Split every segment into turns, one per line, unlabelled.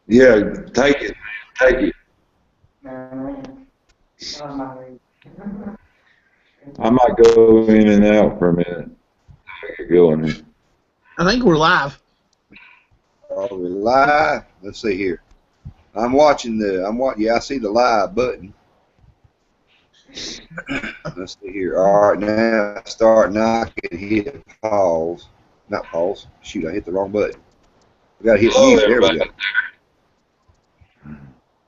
Yeah, take it, take it. I might go in and out for a minute. Get going here.
I think we're live.
Are we live? Let's see here. I'm watching. Yeah, I see the live button. Let's see here. All right, now start. Now I can hit pause. Not pause. Shoot, I hit the wrong button. We got to hit
Hello,
mute. There we
everybody.
go.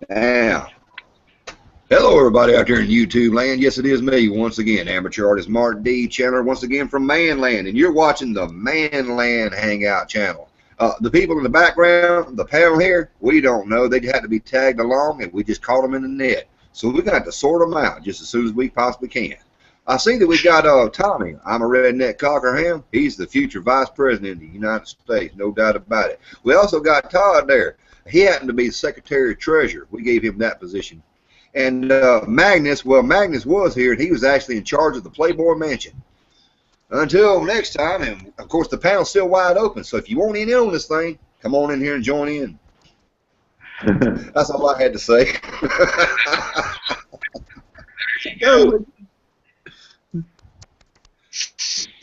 Now, hello everybody out there in YouTube land. Yes, it is me once again, amateur artist Mark D. Chandler, once again from Manland, and you're watching the Manland Hangout channel. The people in the background, the panel here, we don't know. They had to be tagged along, and we just caught them in the net. So we got to sort them out just as soon as we possibly can. I see that we got Tommy. I'm a redneck Cockerham. He's the future vice president of the United States, no doubt about it. We also got Todd there. He happened to be the secretary of treasurer. We gave him that position. And Magnus, well, Magnus was here, and he was actually in charge of the Playboy Mansion. Until next time, and of course the panel's still wide open, so if you want in on this thing, come on in here and join in. That's all I had to say.
That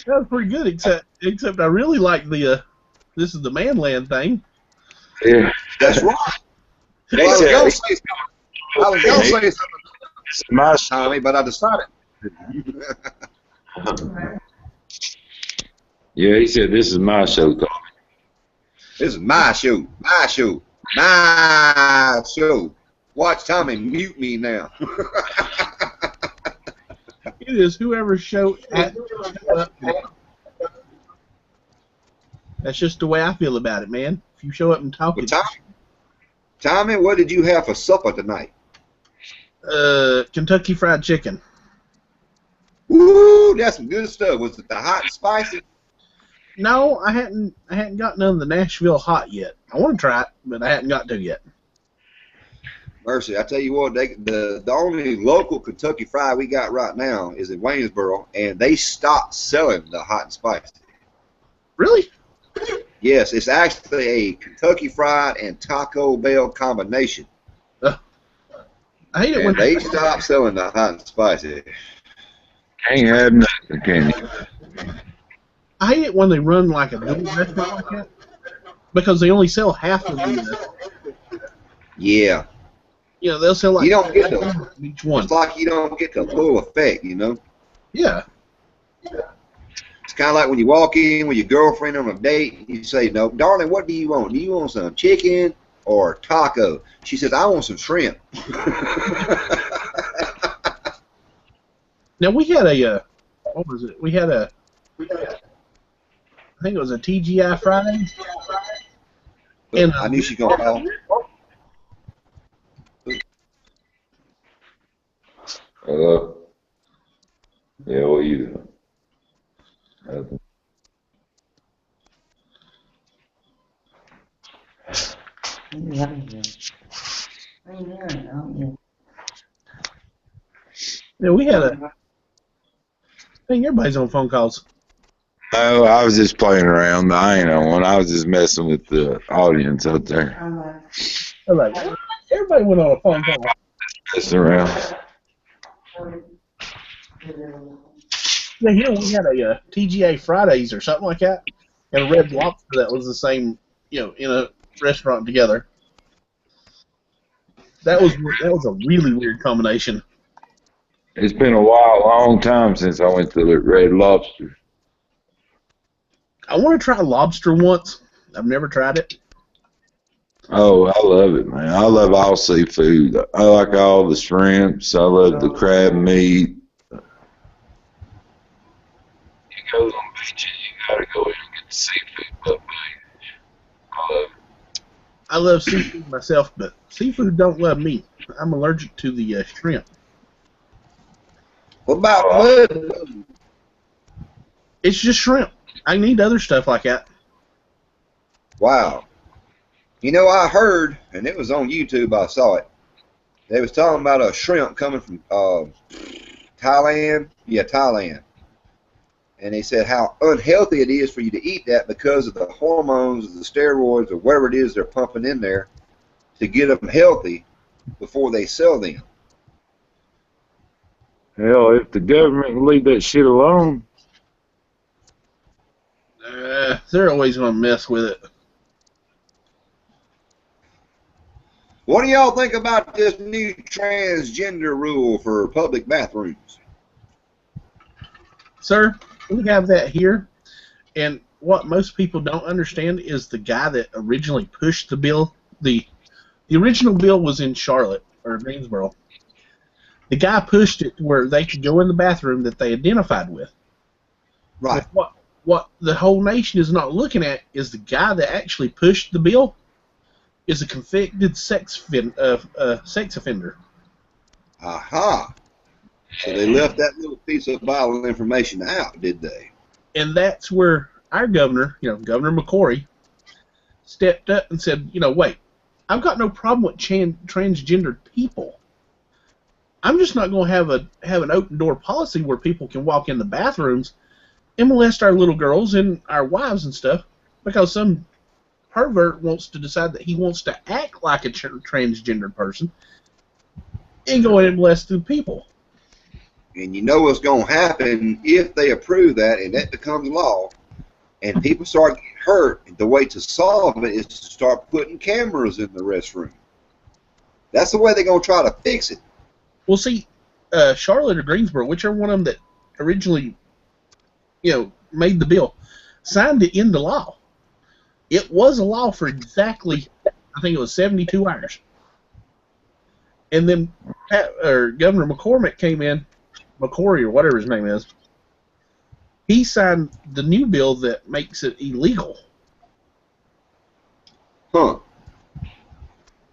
was pretty good, except I really like the this is the Manland thing.
Yeah,
that's right. Well, I was going to say something,
it's my
Tommy, but I decided.
Yeah, he said this is my show, Tommy.
This is my show, my show, my show. Watch Tommy mute me now.
It is whoever's show at. That's just the way I feel about it, man. If you show up and talk,
Well, Tommy, what did you have for supper tonight?
Kentucky Fried Chicken.
Woo, that's some good stuff. Was it the hot and spicy?
No, I hadn't got none of the Nashville hot yet. I want to try it, but I hadn't got to yet.
Mercy, I tell you what, the only local Kentucky Fried we got right now is in Waynesboro, and they stopped selling the hot and spicy.
Really?
Yes, it's actually a Kentucky Fried and Taco Bell combination.
I hate it
and
when
they stopped selling the hot and spicy.
Can't have nothing, can you?
I hate it when they run like a double restaurant like that because they only sell half of the.
Yeah.
You know, they'll sell like
you don't get the,
each one.
It's like you don't get the full effect, you know?
Yeah.
It's kind of like when you walk in with your girlfriend on a date, you say, no, darling, what do you want? Do you want some chicken or taco? She says, I want some shrimp.
Now, we had a, what was it? We had a, I think it was a TGI Friday. And
I knew she was going to call.
Hello? Yeah, what are you doing? Nothing.
Yeah, we had a, I think everybody's on phone calls.
No, I was just playing around. I ain't on one. I was just messing with the audience out there.
Like, everybody went on a phone call.
Messing around.
Yeah, you know, we had a TGA Fridays or something like that, and a Red Lobster that was the same, you know, in a restaurant together. That was a really weird combination.
It's been a long time since I went to the Red Lobster.
I want to try lobster once. I've never tried it.
Oh, I love it, man. I love all seafood. I like all the shrimps. I love the crab meat. You go on beaches, you gotta go in and get the seafood buffet. I love it.
I love seafood myself, but seafood don't love me. I'm allergic to the shrimp.
What about mud?
It's just shrimp. I need other stuff like that.
Wow. You know, I heard, and it was on YouTube, I saw it. They was talking about a shrimp coming from Thailand. Yeah, Thailand. And they said how unhealthy it is for you to eat that because of the hormones or the steroids or whatever it is they're pumping in there to get them healthy before they sell them.
Hell, if the government can leave that shit alone.
They're always going to mess with it.
What do y'all think about this new transgender rule for public bathrooms?
Sir, we have that here, and what most people don't understand is the guy that originally pushed the bill. The original bill was in Charlotte, or Greensboro. The guy pushed it where they could go in the bathroom that they identified with.
Right.
But what the whole nation is not looking at is the guy that actually pushed the bill is a convicted sex offender.
Aha. So they left that little piece of vital information out, did they?
And that's where our governor, Governor McCory, stepped up and said, wait, I've got no problem with transgendered people. I'm just not going to have an open door policy where people can walk in the bathrooms and molest our little girls and our wives and stuff because some pervert wants to decide that he wants to act like a transgendered person and go in and molest the people.
And you know what's going to happen if they approve that and that becomes law and people start getting hurt. The way to solve it is to start putting cameras in the restroom. That's the way they're going to try to fix it.
Well, see, Charlotte or Greensboro, whichever one of them that originally, made the bill, signed it into law. It was a law for exactly, I think it was 72 hours. And then Governor McCormick came in, McCory or whatever his name is, he signed the new bill that makes it illegal.
Huh.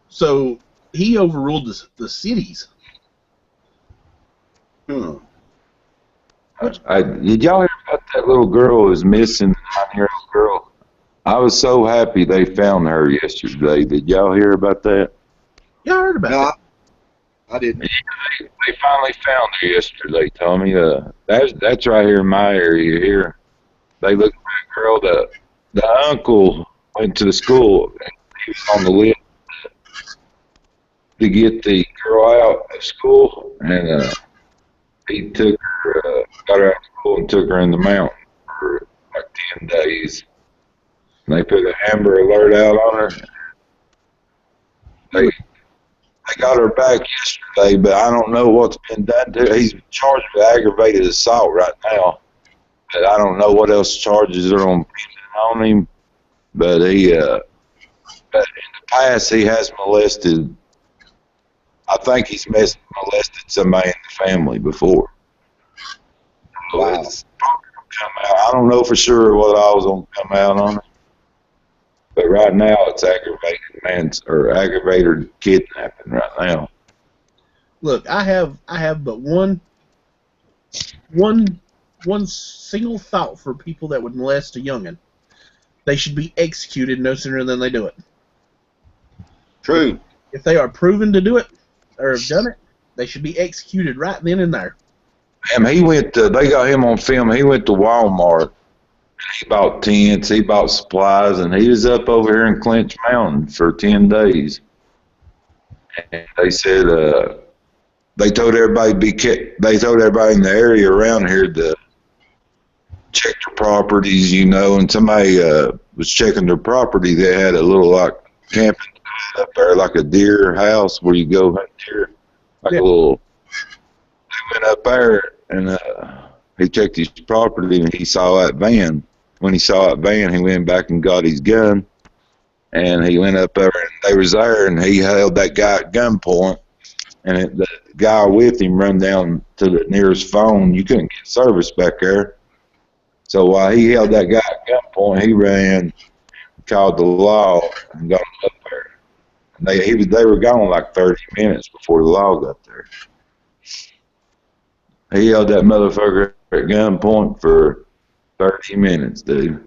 So he overruled the cities.
Huh.
Did y'all hear about that little girl who was missing, the 9-year-old girl? I was so happy they found her yesterday. Did y'all hear about that?
Yeah, I heard about that.
I didn't.
Yeah, they finally found her yesterday, Tommy. That's right here in my area here. They looked for that girl. The uncle went to the school and he was on the list to get the girl out of school, and he took her, got her out of school and took her in the mountain for like 10 days. And they put an Amber Alert out on her. They got her back yesterday, but I don't know what's been done to her. He's charged with aggravated assault right now, but I don't know what else charges are on him. But but in the past he has molested. I think he's molested somebody in the family before.
Wow.
It's probably gonna come out. I don't know for sure what I was gonna come out on it. But right now, it's aggravated kidnapping right now.
Look, I have but one single thought for people that would molest a youngin'. They should be executed no sooner than they do it.
True.
If they are proven to do it or have done it, they should be executed right then and there.
And he went. They got him on film. He went to Walmart. He bought tents, he bought supplies, and he was up over here in Clinch Mountain for 10 days. And they said they told everybody in the area around here to check their properties, and somebody was checking their property. They had a little like camping up there, like a deer house where you go hunt deer, like a little. They went up there and he checked his property and he saw that van. When he saw that van, he went back and got his gun, and he went up there, and they was there, and he held that guy at gunpoint, and the guy with him run down to the nearest phone. You couldn't get service back there. So while he held that guy at gunpoint, he ran, called the law, and got him up there. And they were gone like 30 minutes before the law got there. He held that motherfucker at gunpoint for 30 minutes, dude.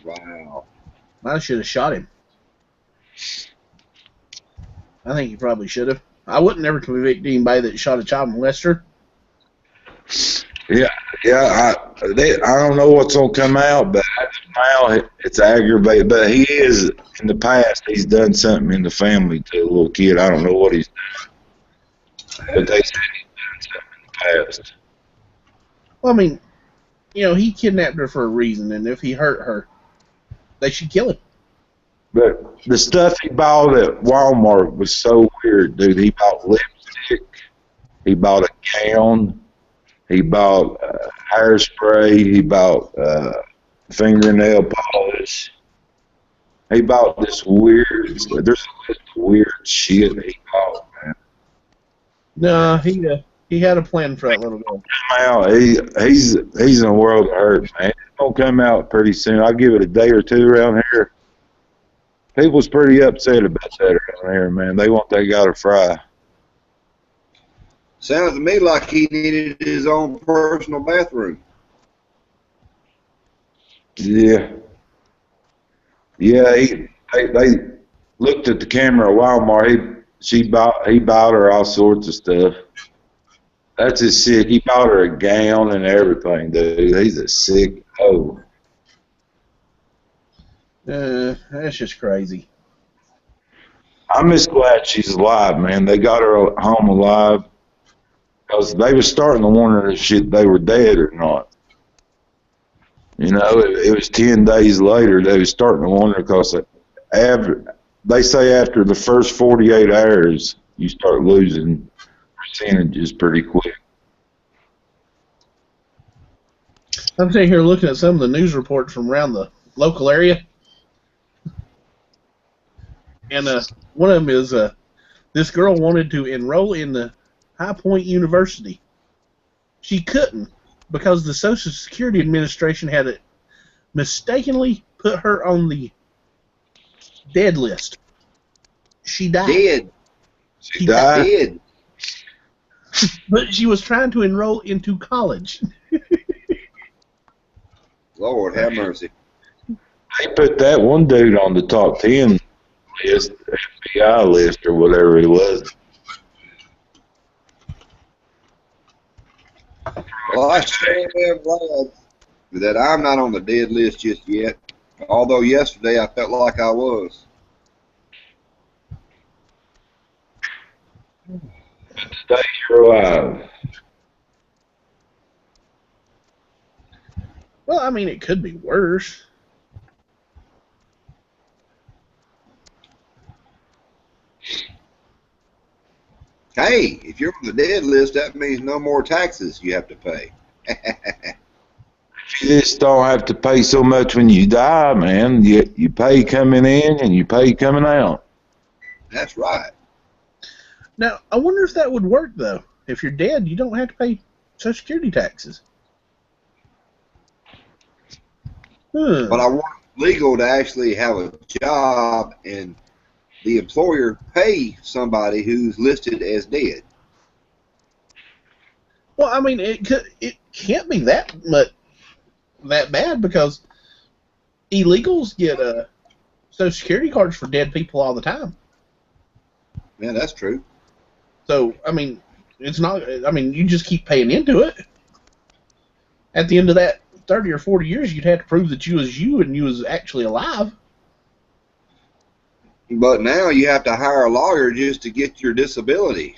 Wow.
I should have shot him. I think he probably should have. I wouldn't ever convict anybody that shot a child molester.
Yeah. I don't know what's gonna come out, but Now it's aggravated, but he is, in the past, he's done something in the family to a little kid. I don't know what he's done, but they said he's done something in the past.
Well, I mean, he kidnapped her for a reason, and if he hurt her, they should kill him.
But the stuff he bought at Walmart was so weird, dude. He bought lipstick, he bought a gown, he bought hairspray, he bought fingernail polish. He bought this weird, there's a list of weird shit he bought, man.
No, he had a plan for that little girl.
Out, he's in a world of hurt, man. It's gonna come out pretty soon. I'll give it a day or two around here. People's pretty upset about that around here, man. They want that guy to fry.
Sounds to me like he needed his own personal bathroom.
Yeah. Yeah, they looked at the camera at Walmart. He bought her all sorts of stuff. That's just sick. He bought her a gown and everything, dude. He's a sick hoe.
That's just crazy.
I'm just glad she's alive, man. They got her home alive because they were starting to wonder if they were dead or not. It was 10 days later they were starting to wonder because they say after the first 48 hours you start losing percentages pretty quick.
I'm sitting here looking at some of the news reports from around the local area. And one of them is this girl wanted to enroll in the High Point University. She couldn't because the Social Security Administration had mistakenly put her on the dead list. She died.
Dead.
She died?
Dead.
But she was trying to enroll into college.
Lord have mercy.
They put that one dude on the top 10 list, FBI list or whatever it was.
Well, I sure am glad that I'm not on the dead list just yet. Although yesterday I felt like I was.
Today you're alive.
Well, I mean, it could be worse.
Hey, if you're on the dead list, that means no more taxes you have to pay.
You just don't have to pay so much when you die, man. You pay coming in and you pay coming out.
That's right.
Now, I wonder if that would work, though. If you're dead, you don't have to pay Social Security taxes.
But I want legal to actually have a job and the employer pay somebody who's listed as dead.
Well, I mean, it can't be that bad because illegals get Social Security cards for dead people all the time.
Yeah, that's true.
So, I mean, it's not. I mean, you just keep paying into it. At the end of that 30 or 40 years, you'd have to prove that you was you and you was actually alive.
But now you have to hire a lawyer just to get your disability.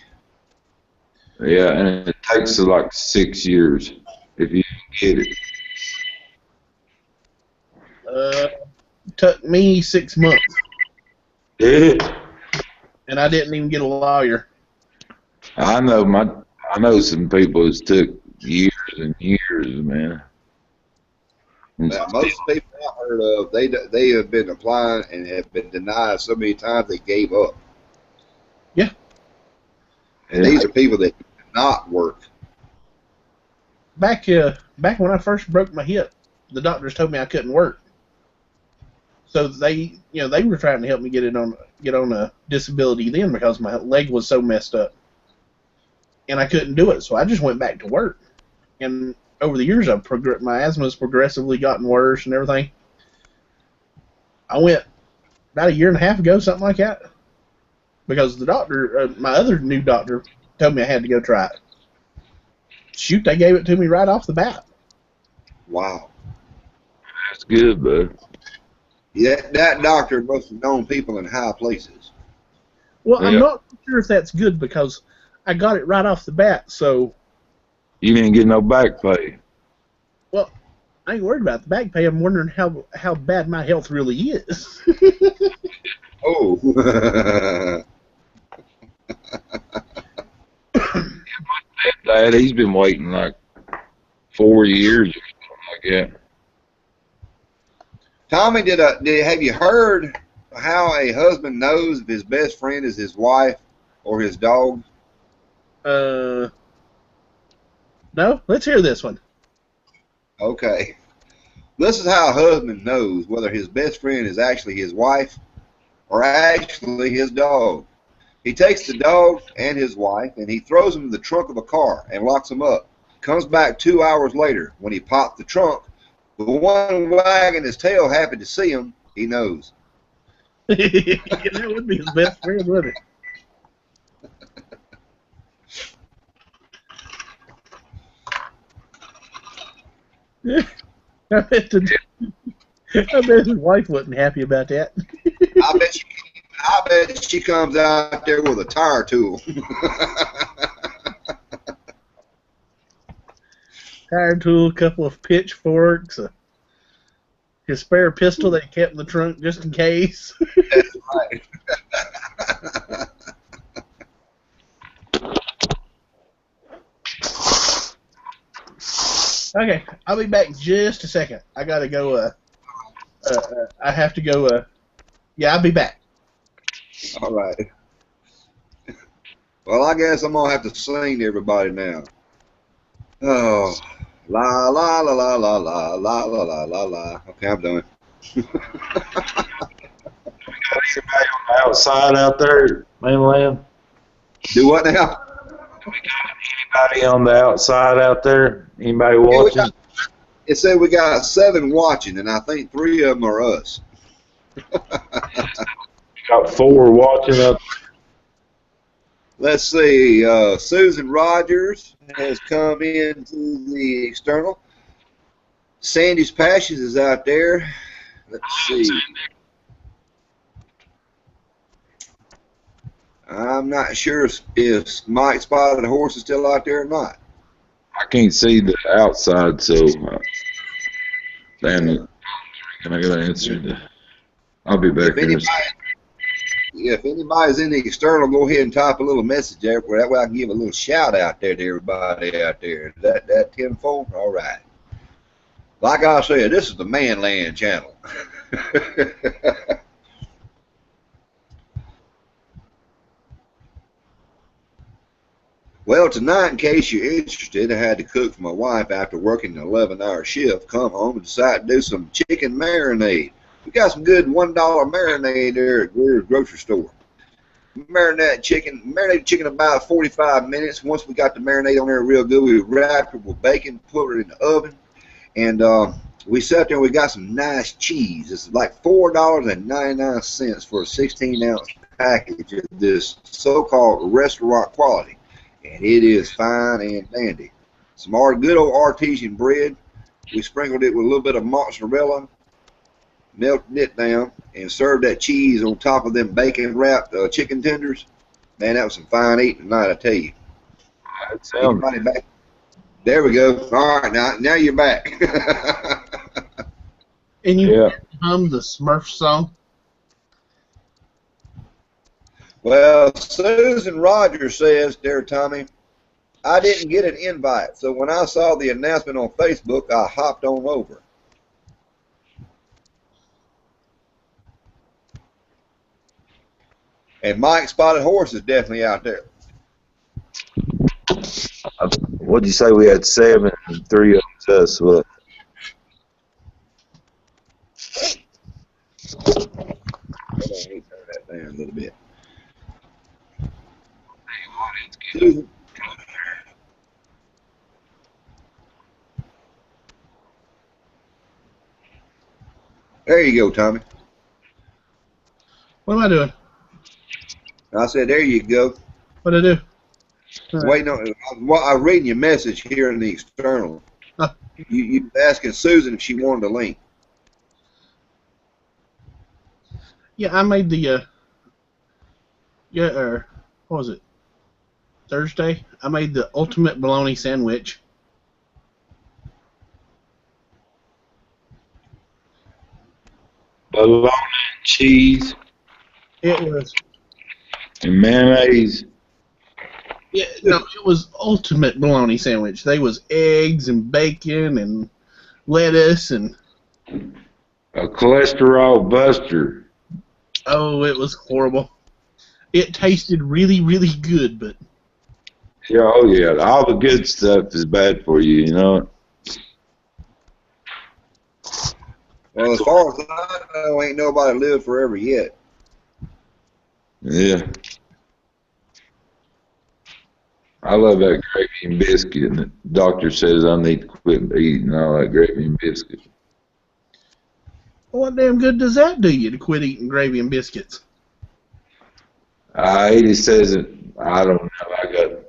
Yeah, and it takes like 6 years if you get it.
Took me 6 months.
Did it?
And I didn't even get a lawyer.
I know some people it's took years and years, man.
Now, most people I've heard of, they have been applying and have been denied so many times they gave up.
Yeah.
And these are people that do not work.
Back when I first broke my hip, the doctors told me I couldn't work. So they were trying to help me get on a disability then because my leg was so messed up, and I couldn't do it. So I just went back to work. And over the years, my asthma's progressively gotten worse and everything. I went about a year and a half ago, something like that, because the doctor, my other new doctor, told me I had to go try it. Shoot, they gave it to me right off the bat.
Wow.
That's good, bud.
Yeah, that doctor must have known people in high places.
Well, I'm
Yeah.
not sure if that's good because I got it right off the bat. So,
You didn't get no back pay.
well, I ain't worried about the back pay. I'm wondering how bad my health really is.
Oh.
Dad, he's been waiting like 4 years or something like that.
Tommy, have you heard how a husband knows if his best friend is his wife or his dog?
No, let's hear this one.
Okay. This is how a husband knows whether his best friend is actually his wife or actually his dog. He takes the dog and his wife and he throws them in the trunk of a car and locks them up. Comes back 2 hours later. When he popped the trunk, the one wagging his tail happy to see him, he knows.
That would be his best friend, wouldn't it? I bet his wife wasn't happy about that.
I bet she comes out there with a tire tool.
Tire tool, a couple of pitchforks, his spare pistol that he kept in the trunk just in case.
That's right.
Okay, I'll be back in just a second. I gotta go. I have to go. Yeah, I'll be back.
All right. Well, I guess I'm gonna have to sing to everybody now. Oh, la la la la la la la la la la la. Okay, I'm done.
Anybody on the outside out there, mainland?
Do what now?
Anybody on the outside out there? Anybody watching?
It said we got 7 watching, and I think 3 of them are us.
Got 4 watching up.
Let's see. Susan Rogers has come into the external. Sandy's Passions is out there. Let's see. I'm not sure if Mike Spotted Horse is still out there or not.
I can't see the outside, so damn it. Can I get an answer? I'll be back here.
If anybody's in the external, go ahead and type a little message there. That way I can give a little shout out there to everybody out there. That 10-4? All right. Like I said, this is the Manland channel. Well, tonight, in case you're interested, I had to cook for my wife after working an 11-hour shift. Come home and decide to do some chicken marinade. We got some good $1 marinade there at Greer's grocery store. Marinated chicken about 45 minutes. Once we got the marinade on there real good, we wrapped it with bacon, put it in the oven, and we sat there and we got some nice cheese. It's like $4.99 for a 16-ounce package of this so-called restaurant quality. And it is fine and dandy. Some good old artesian bread. We sprinkled it with a little bit of mozzarella, melted it down, and served that cheese on top of them bacon-wrapped chicken tenders. Man, that was some fine eating tonight, I tell you.
That sounds
Back? There we go. All right, now you're back.
And you hum the Smurf song?
Well, Susan Rogers says, "Dear Tommy, I didn't get an invite, so when I saw the announcement on Facebook, I hopped on over." And Mike Spotted Horse is definitely out there.
What'd you say? We had 7 and 3 of them us. What?
Hold on, let me turn that down a little bit. Susan. There you go, Tommy.
What am I doing?
I said, there you go.
What'd I do?
Waiting on. I'm reading your message here in the external.
Huh.
You asking Susan if she wanted a link.
Yeah, I made the what was it? Thursday. I made the ultimate bologna sandwich.
Bologna and cheese
It was
and mayonnaise.
it was ultimate bologna sandwich. They was eggs and bacon and lettuce and
A cholesterol buster.
oh, it was horrible. It tasted really, really good, but
Yeah, oh yeah. All the good stuff is bad for you, you know.
Well, as far as I know, ain't nobody lived forever yet.
Yeah. I love that gravy and biscuit, and the doctor says I need to quit eating all that gravy and biscuit.
what damn good does that do you to quit eating gravy and biscuits?
He says it. I don't know.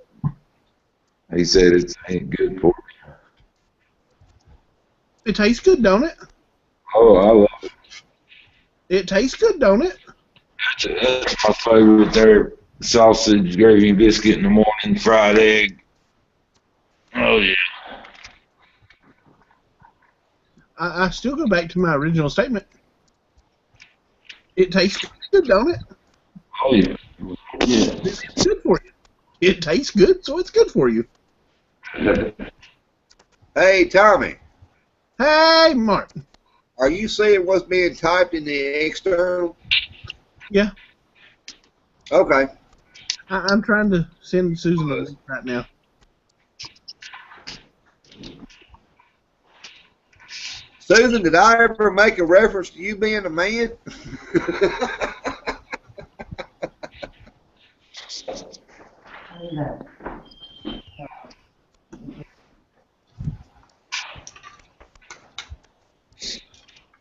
He said it ain't good for me.
It tastes good, don't it?
Oh, I love it.
It tastes good, don't it?
That's my favorite there. Sausage, gravy, and biscuit in the morning, fried egg. Oh, yeah.
I still go back to my original statement. It tastes good, don't it?
Oh, yeah. Yeah.
It's good for you. It tastes good, so it's good for you.
Hey, Tommy,
Hey, Martin.
are you seeing what's being typed in the external?
Yeah,
Okay.
I'm trying to send Susan a link right now.
Susan, did I ever make a reference to you being a man?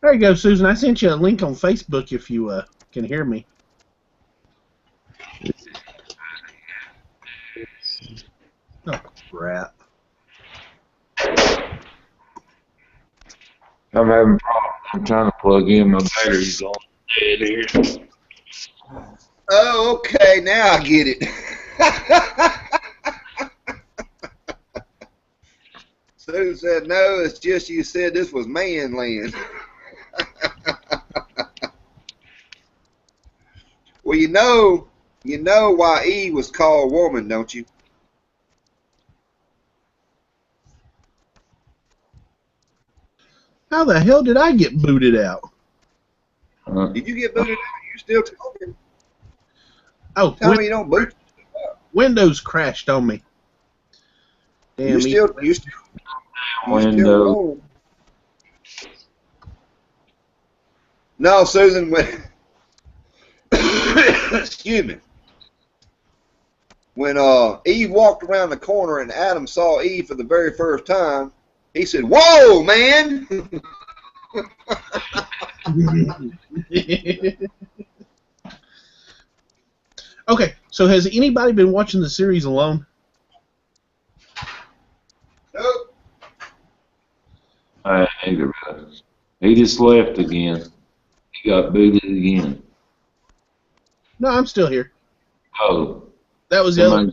There you go, Susan. I sent you a link on Facebook if you can hear me. Oh, crap.
I'm having problems. I'm trying to plug in. My battery's on dead here.
Oh, okay. Now I get it. Susan said, no, it's just you said this was man land. Well, you know why Eve was called woman, don't you?
How the hell did I get booted out?
Did you get booted out? You still talking?
Oh,
Tell me you don't boot.
Windows crashed on me. Damn,
You still
Windows.
rolling. No, Susan, when excuse me. When Eve walked around the corner and Adam saw Eve for the very first time, he said, "Whoa, man!"
Okay, so has anybody been watching the series alone?
Nope.
I hate it. He just left again. He got booted again.
No, I'm still here.
Oh.
That was the other.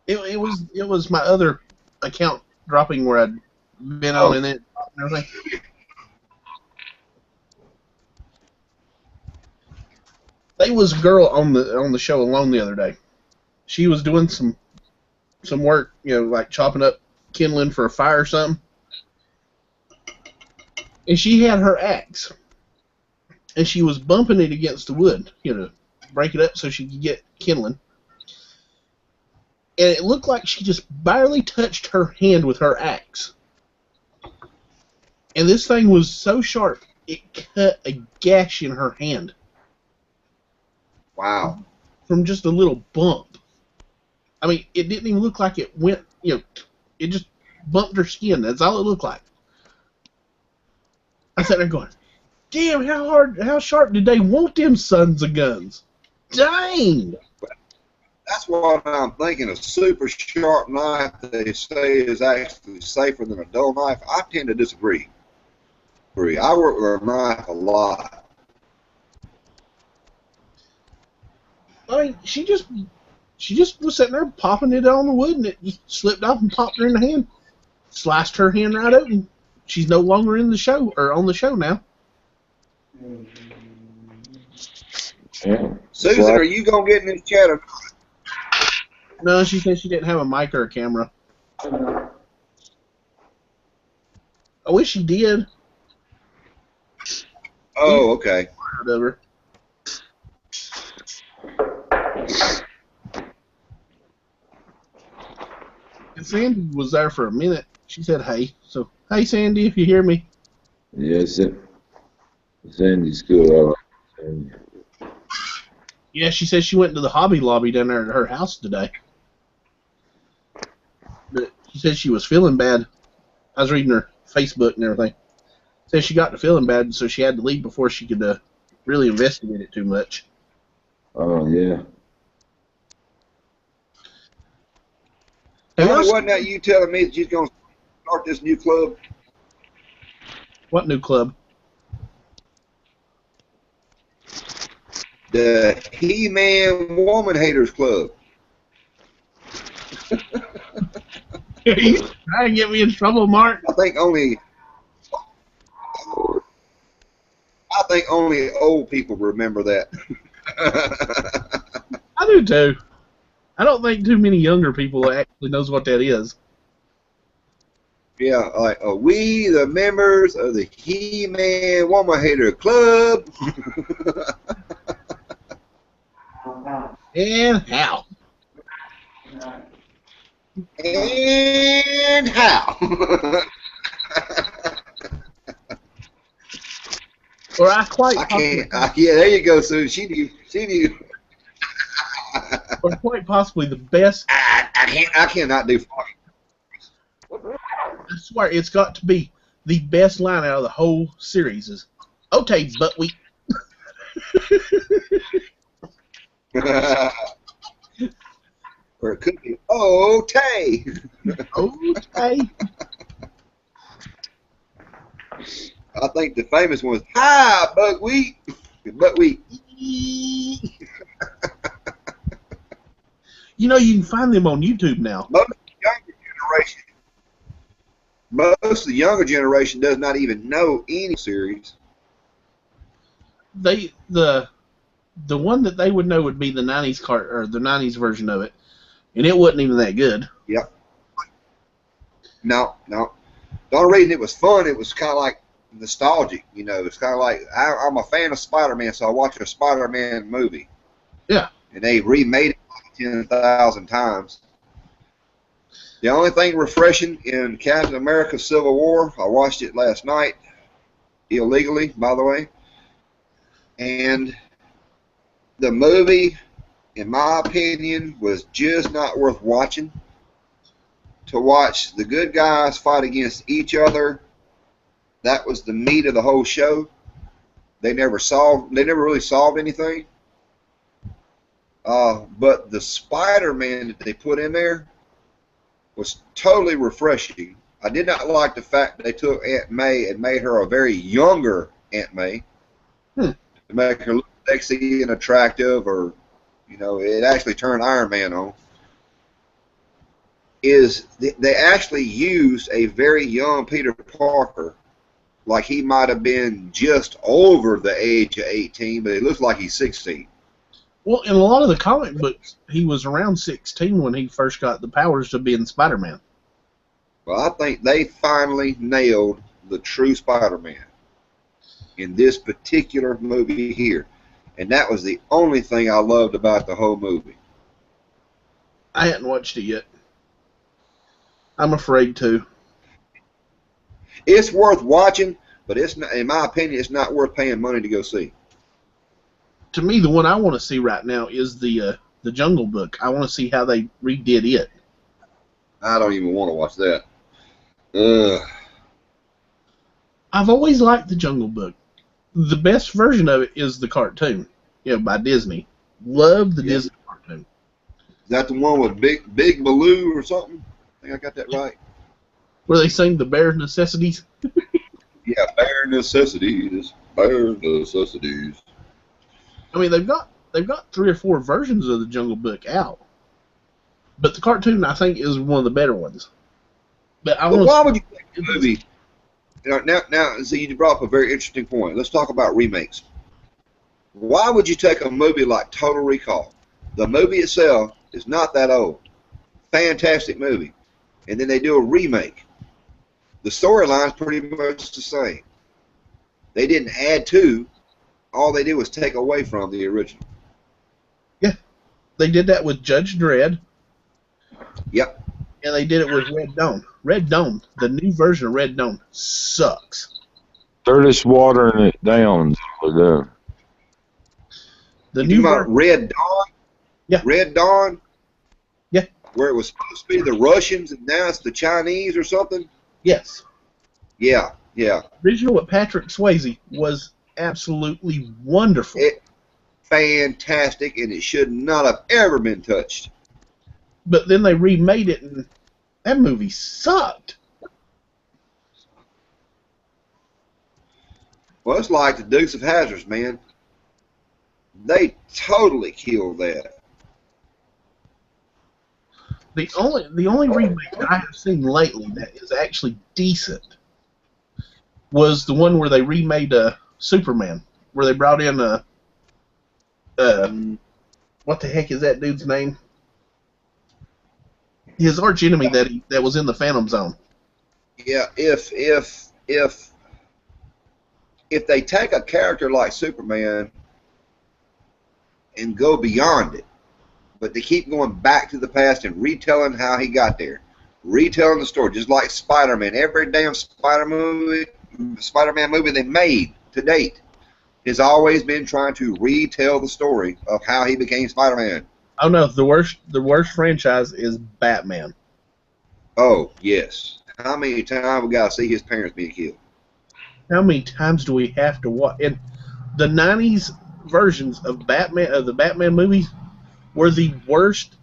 Somebody,
It was my other account dropping where I'd been on and then everything. There was a girl on the show alone the other day. She was doing some work, like chopping up kindling for a fire or something. And she had her axe, and she was bumping it against the wood, to break it up so she could get kindling. And it looked like she just barely touched her hand with her axe. And this thing was so sharp, it cut a gash in her hand.
Wow.
From just a little bump. I mean, it didn't even look like it went, it just bumped her skin. That's all it looked like. I sat there going, damn, how sharp did they want them sons of guns? Dang!
That's what I'm thinking. A super sharp knife, they say, is actually safer than a dull knife. I tend to disagree. I work with a knife a lot.
I mean, she just was sitting there popping it on the wood, and it just slipped off and popped her in the hand. Sliced her hand right open. She's no longer in the show, or on the show now.
Yeah.
Susan, are you going to get in this chat?
No, she said she didn't have a mic or a camera. I wish she did.
Oh, okay.
Whatever. And Sandy was there for a minute. She said, "Hey." So, hey, Sandy, if you hear me.
Yes, Sandy's good. All right. Sandy.
Yeah, she said she went to the Hobby Lobby down there at her house today. But she said she was feeling bad. I was reading her Facebook and everything. Said she got to feeling bad, so she had to leave before she could really investigate it too much.
Oh, yeah.
Tony, wasn't that you telling me that you're going to start this new club?
What new club?
The He-Man Woman Haters Club.
Are you trying to get me in trouble, Mark?
I think only old people remember that.
I do too. I don't think too many younger people actually knows what that is.
Yeah, like we, the members of the He-Man Woman Hater Club.
And how?
And how?
Or I quite
I can't. Yeah, there you go, Sue. She knew.
or quite possibly the best.
I cannot do funny.
I swear it's got to be the best line out of the whole series is, "Okay, but we."
Or it could be, "Oh, Tay."
Okay.
I think the famous one was, "Hi, buckwheat." Buckwheat.
You know, you can find them on YouTube now.
Most of the younger generation does not even know any series.
The one that they would know would be the '90s or the '90s version of it, and it wasn't even that good.
Yep. No. The only reason it was fun, it was kind of like nostalgic. You know, it's kind of like I'm a fan of Spider-Man, so I watch a Spider-Man movie.
Yeah.
And they remade it 10,000 times. The only thing refreshing in Captain America Civil War, I watched it last night, illegally, by the way, and the movie, in my opinion, was just not worth watching. To watch the good guys fight against each other, that was the meat of the whole show. They never really solved anything. But the Spider-Man that they put in there was totally refreshing. I did not like the fact that they took Aunt May and made her a very younger Aunt May to make her look sexy and attractive, or, you know, it actually turned Iron Man on. They actually used a very young Peter Parker, like he might have been just over the age of 18, but it looks like he's 16.
Well, in a lot of the comic books, he was around 16 when he first got the powers to being Spider-Man.
Well, I think they finally nailed the true Spider-Man in this particular movie here. And that was the only thing I loved about the whole movie.
I hadn't watched it yet. I'm afraid to.
It's worth watching, but it's not, in my opinion, it's not worth paying money to go see.
To me, the one I want to see right now is the Jungle Book. I want to see how they redid it.
I don't even want to watch that.
I've always liked the Jungle Book. The best version of it is the cartoon, by Disney. Love the Disney cartoon.
Is that the one with Big Baloo or something? I think I got that right.
Where they sing the bare necessities?
Yeah, bare necessities. Bare necessities.
I mean, they've got they've got 3 or 4 versions of the Jungle Book out, but the cartoon I think is one of the better ones. But
why would you make a movie? Now, see, you brought up a very interesting point. Let's talk about remakes. Why would you take a movie like Total Recall? The movie itself is not that old. Fantastic movie. And then they do a remake. The storyline's pretty much the same. They didn't add to. All they did was take away from the original.
Yeah. They did that with Judge Dredd.
Yep.
And they did it with Red Dawn. Red Dawn, the new version of Red Dawn, sucks.
They're just watering it down. The
new version. Red Dawn?
Yeah.
Red Dawn?
Yeah.
Where it was supposed to be the Russians and now it's the Chinese or something?
Yes.
Yeah, yeah.
The original with Patrick Swayze was absolutely wonderful.
Fantastic, and it should not have ever been touched.
But then they remade it, and that movie sucked.
Well, it's like the Dukes of Hazzard, man. They totally killed that.
The only remake that I have seen lately that is actually decent was the one where they remade Superman, where they brought in what the heck is that dude's name? His arch enemy that was in the Phantom Zone.
Yeah, if they take a character like Superman and go beyond it, but they keep going back to the past and retelling how he got there, retelling the story, just like Spider-Man. Every damn Spider-Man movie they made to date has always been trying to retell the story of how he became Spider-Man.
Oh no, the worst franchise is Batman.
Oh yes. How many times we got to see his parents being killed?
How many times do we have to watch? And the '90s versions of Batman, of the Batman movies, were the worst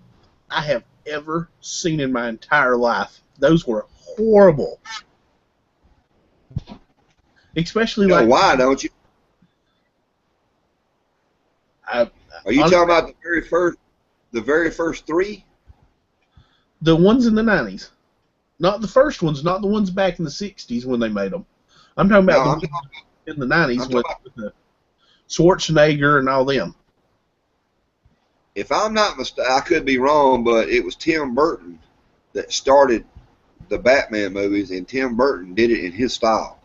I have ever seen in my entire life. Those were horrible. Especially
why don't you? Are you talking about the very first 3?
The ones in the '90s, not the first ones, not the ones back in the '60s when they made them. I'm talking about the ones in the '90s with the Schwarzenegger and all them.
If I'm not mistaken, I could be wrong, but it was Tim Burton that started the Batman movies, and Tim Burton did it in his style.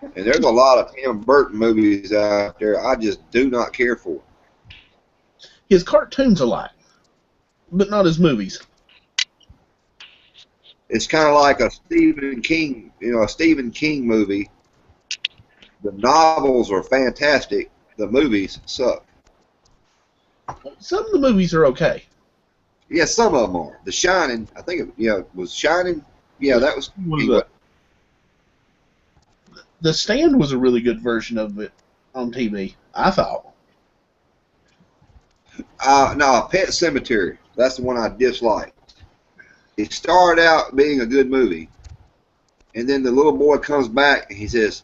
And there's a lot of Tim Burton movies out there I just do not care for.
His cartoons a lot, but not his movies.
It's kind of like a Stephen King, a Stephen King movie. The novels are fantastic. The movies suck.
Some of the movies are okay.
Yeah, some of them are. The Shining, I think was Shining. Yeah, that was. Anyway.
The Stand was a really good version of it on TV, I thought.
No, Pet Sematary. That's the one I disliked. It started out being a good movie, and then the little boy comes back and he says,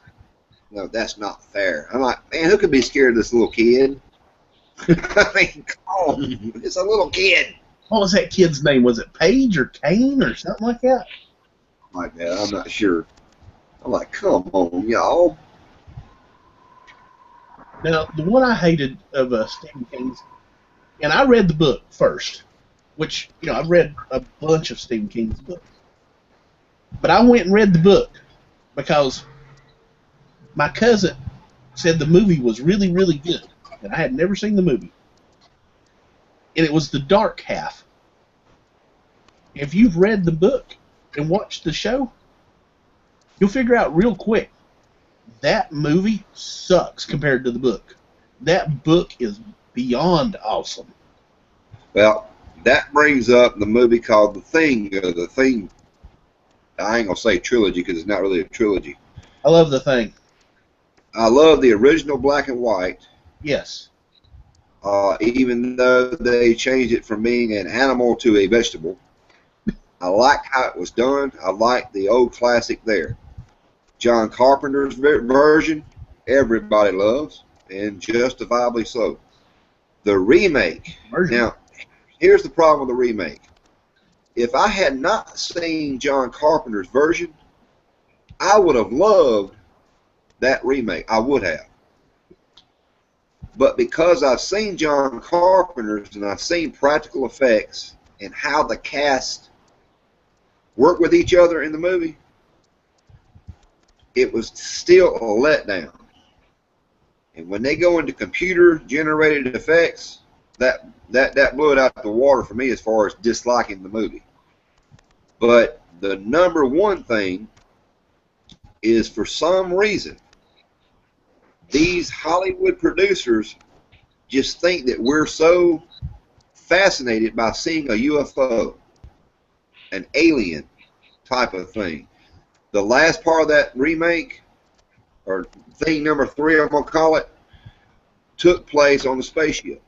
"No, that's not fair." I'm like, man, who could be scared of this little kid? I mean, come on, it's a little kid.
What was that kid's name? Was it Paige or Kane or something like that?
Like that, I'm not sure. I'm like, come on, y'all.
Now, the one I hated of Stephen King's, and I read the book first, which, I've read a bunch of Stephen King's books. But I went and read the book because my cousin said the movie was really, really good, and I had never seen the movie. And it was the dark half. If you've read the book and watched the show, you'll figure out real quick that movie sucks compared to the book. That book is beyond awesome.
Well, that brings up the movie called The Thing. The Thing. I ain't gonna say trilogy because it's not really a trilogy.
I love The Thing.
I love the original black and white.
Yes.
Even though they changed it from being an animal to a vegetable. I like how it was done. I like the old classic there. John Carpenter's version, everybody loves, and justifiably so. The remake.
Version.
Now, here's the problem with the remake. If I had not seen John Carpenter's version, I would have loved that remake. I would have. But because I've seen John Carpenter's and I've seen practical effects and how the cast work with each other in the movie, it was still a letdown. And when they go into computer-generated effects, that blew it out the water for me as far as disliking the movie. But the number one thing is, for some reason, these Hollywood producers just think that we're so fascinated by seeing a UFO, an alien type of thing. The last part of that remake, or thing number 3, I'm going to call it, took place on the spaceship.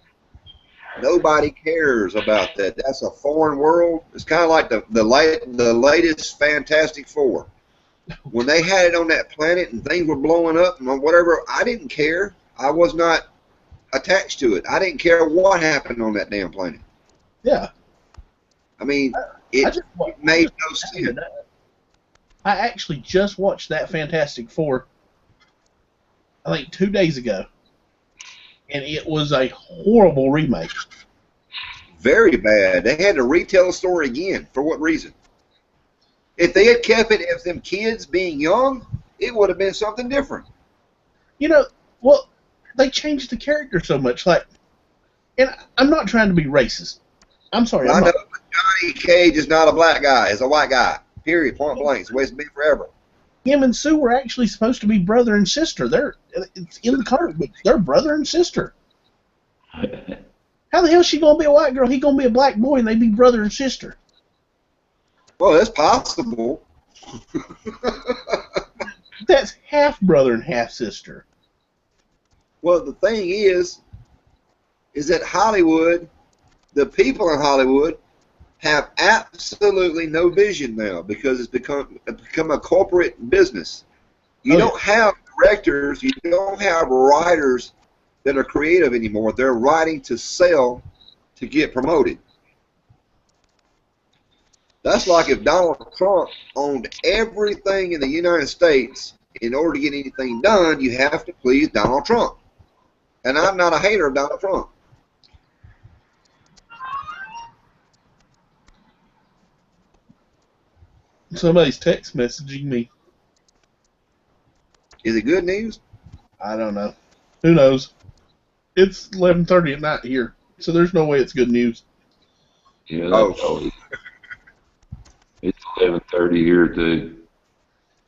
Nobody cares about that. That's a foreign world. It's kind of like the latest Fantastic Four. When they had it on that planet and things were blowing up and whatever, I didn't care. I was not attached to it. I didn't care what happened on that damn planet.
Yeah.
I mean, it made no sense.
I actually just watched that Fantastic Four, I think 2 days ago, and it was a horrible remake.
Very bad. They had to retell the story again. For what reason? If they had kept it as them kids being young, it would have been something different.
You know, well, they changed the character so much. Like, and I'm not trying to be racist. I'm sorry.
I know, but Johnny Cage is not a black guy. He's a white guy. Period. Point blank. It's the way it's been forever.
Him and Sue were actually supposed to be brother and sister. It's in the comic book. They're brother and sister. How the hell is she gonna be a white girl? He gonna be a black boy, and they be brother and sister.
Well, that's possible.
That's half brother and half sister.
Well, the thing is that Hollywood, the people in Hollywood, have absolutely no vision now because it's become a corporate business. You don't have directors, you don't have writers that are creative anymore. They're writing to sell, to get promoted. That's like if Donald Trump owned everything in the United States. In order to get anything done, you have to please Donald Trump. And I'm not a hater of Donald Trump.
Somebody's text messaging me.
Is it good news?
I don't know. Who knows? It's 11:30 at night here, so there's no way it's good news.
Yeah, that's always. It's 11:30 here too.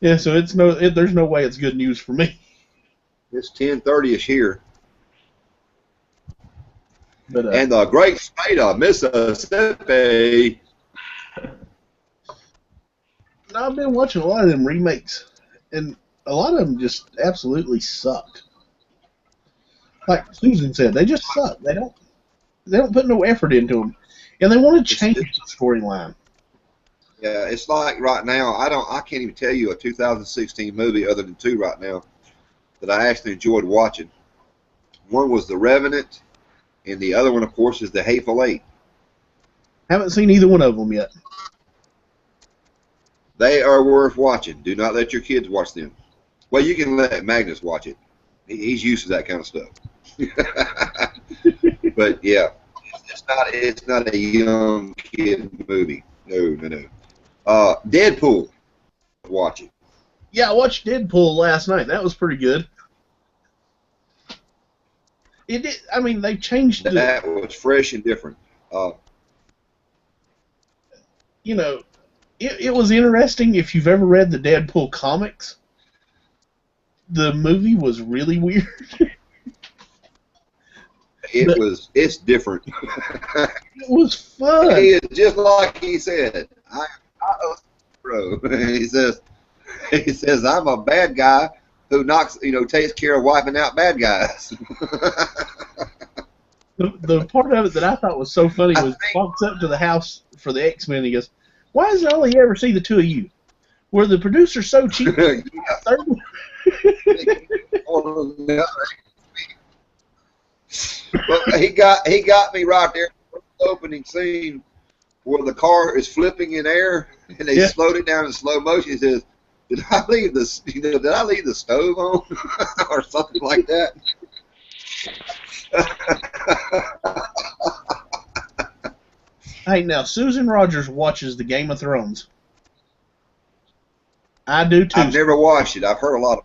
Yeah, so there's no way it's good news for me.
It's 10:30ish here.
But
and the great state of Mississippi.
I've been watching a lot of them remakes, and a lot of them just absolutely suck. Like Susan said, they just suck. They don't put no effort into them, and they want to change the storyline.
Yeah, it's like right now, I can't even tell you a 2016 movie other than 2 right now that I actually enjoyed watching. One was The Revenant, and the other one, of course, is The Hateful Eight.
Haven't seen either one of them yet.
They are worth watching. Do not let your kids watch them. Well, you can let Magnus watch it. He's used to that kind of stuff. But yeah, it's not a young kid movie. No. Deadpool. Watch it.
Yeah, I watched Deadpool last night. That was pretty good. It did. I mean, they changed it.
That was fresh and different.
You know, it was interesting. If you've ever read the Deadpool comics, the movie was really weird.
It's different.
It was fun.
It's just like he said. Bro. He says, I'm a bad guy who takes care of wiping out bad guys.
The part of it that I thought was so funny was he walks up to the house for the X-Men and he goes, "Why is it only ever see the two of you? Were the producers so cheap?"
Well, he got me right there. The opening scene where the car is flipping in air, and they
Yeah.
slowed it down in slow motion. He says, "Did I leave the did I leave the stove on, or something like that?"
Hey, now Susan Rogers watches the Game of Thrones. I do too.
I've never watched it. I've heard a lot of.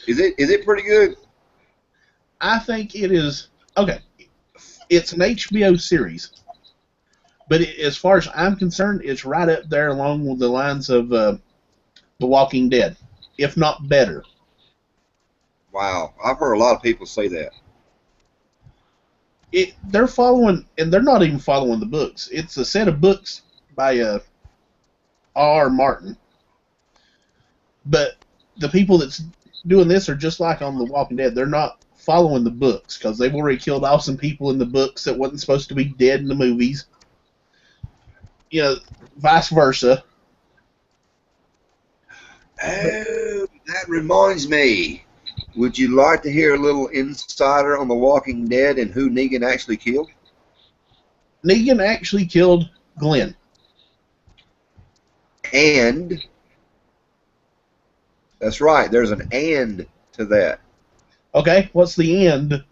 Is it pretty good?
I think it is okay. It's an HBO series, but as far as I'm concerned, it's right up there along with the lines of The Walking Dead, if not better.
Wow, I've heard a lot of people say that.
They're following, and they're not even following the books. It's a set of books by R. Martin, but the people that's doing this are just like on The Walking Dead. They're not following the books because they've already killed off some people in the books that wasn't supposed to be dead in the movies. You know, vice versa.
Oh, that reminds me. Would you like to hear a little insider on The Walking Dead and who Negan actually killed?
Negan actually killed Glenn.
And that's right. There's an and to that.
Okay, what's the end?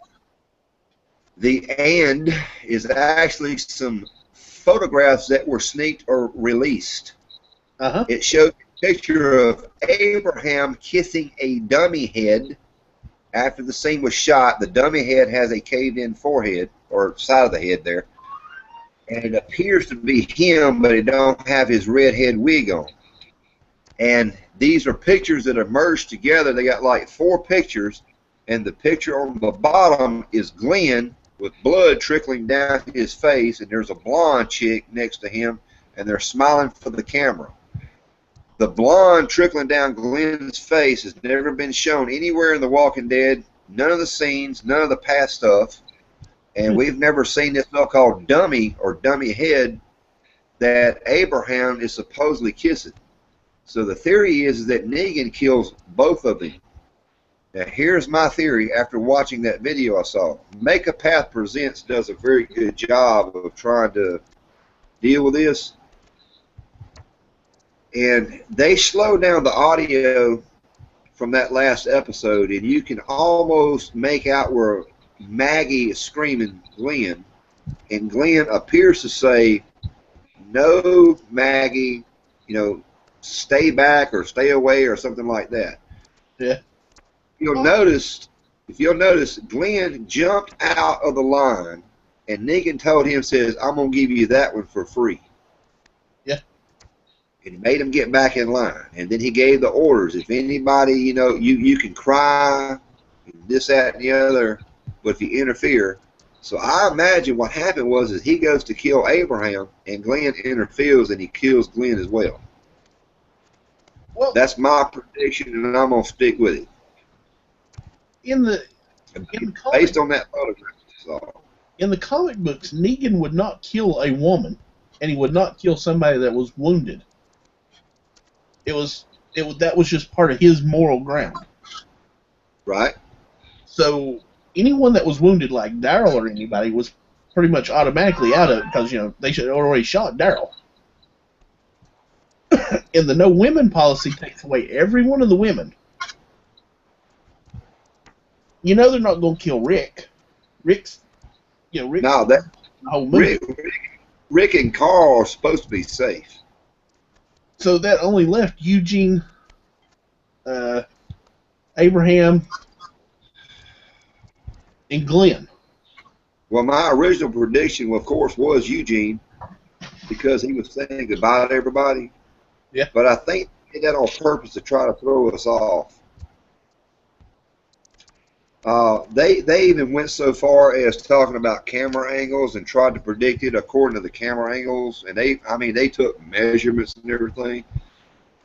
The and is actually some photographs that were sneaked or released.
Uh-huh.
It showed a picture of Abraham kissing a dummy head after the scene was shot. The dummy head has a caved-in forehead, or side of the head there, and it appears to be him, but it don't have his red head wig on. And these are pictures that are merged together. They got like 4 pictures, and the picture on the bottom is Glenn with blood trickling down his face, and there's a blonde chick next to him, and they're smiling for the camera. The blonde trickling down Glenn's face has never been shown anywhere in The Walking Dead. None of the scenes, none of the past stuff. And we've never seen this so-called dummy or dummy head that Abraham is supposedly kissing. So the theory is that Negan kills both of them. Now here's my theory after watching that video I saw. Make a Path Presents does a very good job of trying to deal with this. And they slow down the audio from that last episode, and you can almost make out where Maggie is screaming Glenn, and Glenn appears to say, "No, Maggie, stay back or stay away," or something like that.
Yeah.
If you'll notice, Glenn jumped out of the line, and Negan told him, says, "I'm going to give you that one for free."
Yeah.
And he made him get back in line. And then he gave the orders. If anybody, you can cry, this, that, and the other, but if you interfere. So I imagine what happened was he goes to kill Abraham, and Glenn interferes, and he kills Glenn as well.
Well,
that's my prediction, and I'm going to stick with it.
In the
Based on that photograph. So.
In the comic books, Negan would not kill a woman, and he would not kill somebody that was wounded. That was just part of his moral ground.
Right.
So anyone that was wounded, like Daryl or anybody, was pretty much automatically out of it because they should have already shot Daryl. And the no women policy takes away every one of the women. They're not going to kill Rick. Rick's
no, that
the whole movie.
Rick and Carl are supposed to be safe.
So that only left Eugene, Abraham, and Glenn.
Well, my original prediction, of course, was Eugene because he was saying goodbye to everybody.
Yeah.
But I think he did that on purpose to try to throw us off. They even went so far as talking about camera angles and tried to predict it according to the camera angles, and they took measurements and everything.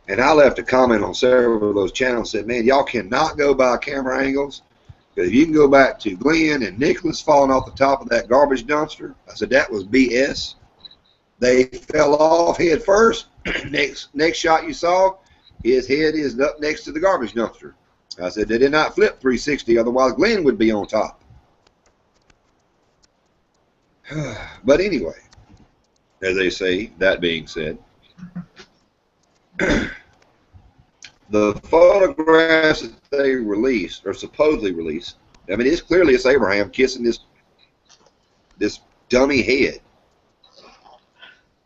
And I left a comment on several of those channels and said, "Man, y'all cannot go by camera angles, because if you can go back to Glenn and Nicholas falling off the top of that garbage dumpster," I said that was BS. They fell off head first. Next shot you saw, his head is up next to the garbage dumpster. I said they did not flip 360, otherwise Glenn would be on top. But anyway, as they say, that being said, the photographs that they released, or supposedly released, I mean, it's Abraham kissing this dummy head.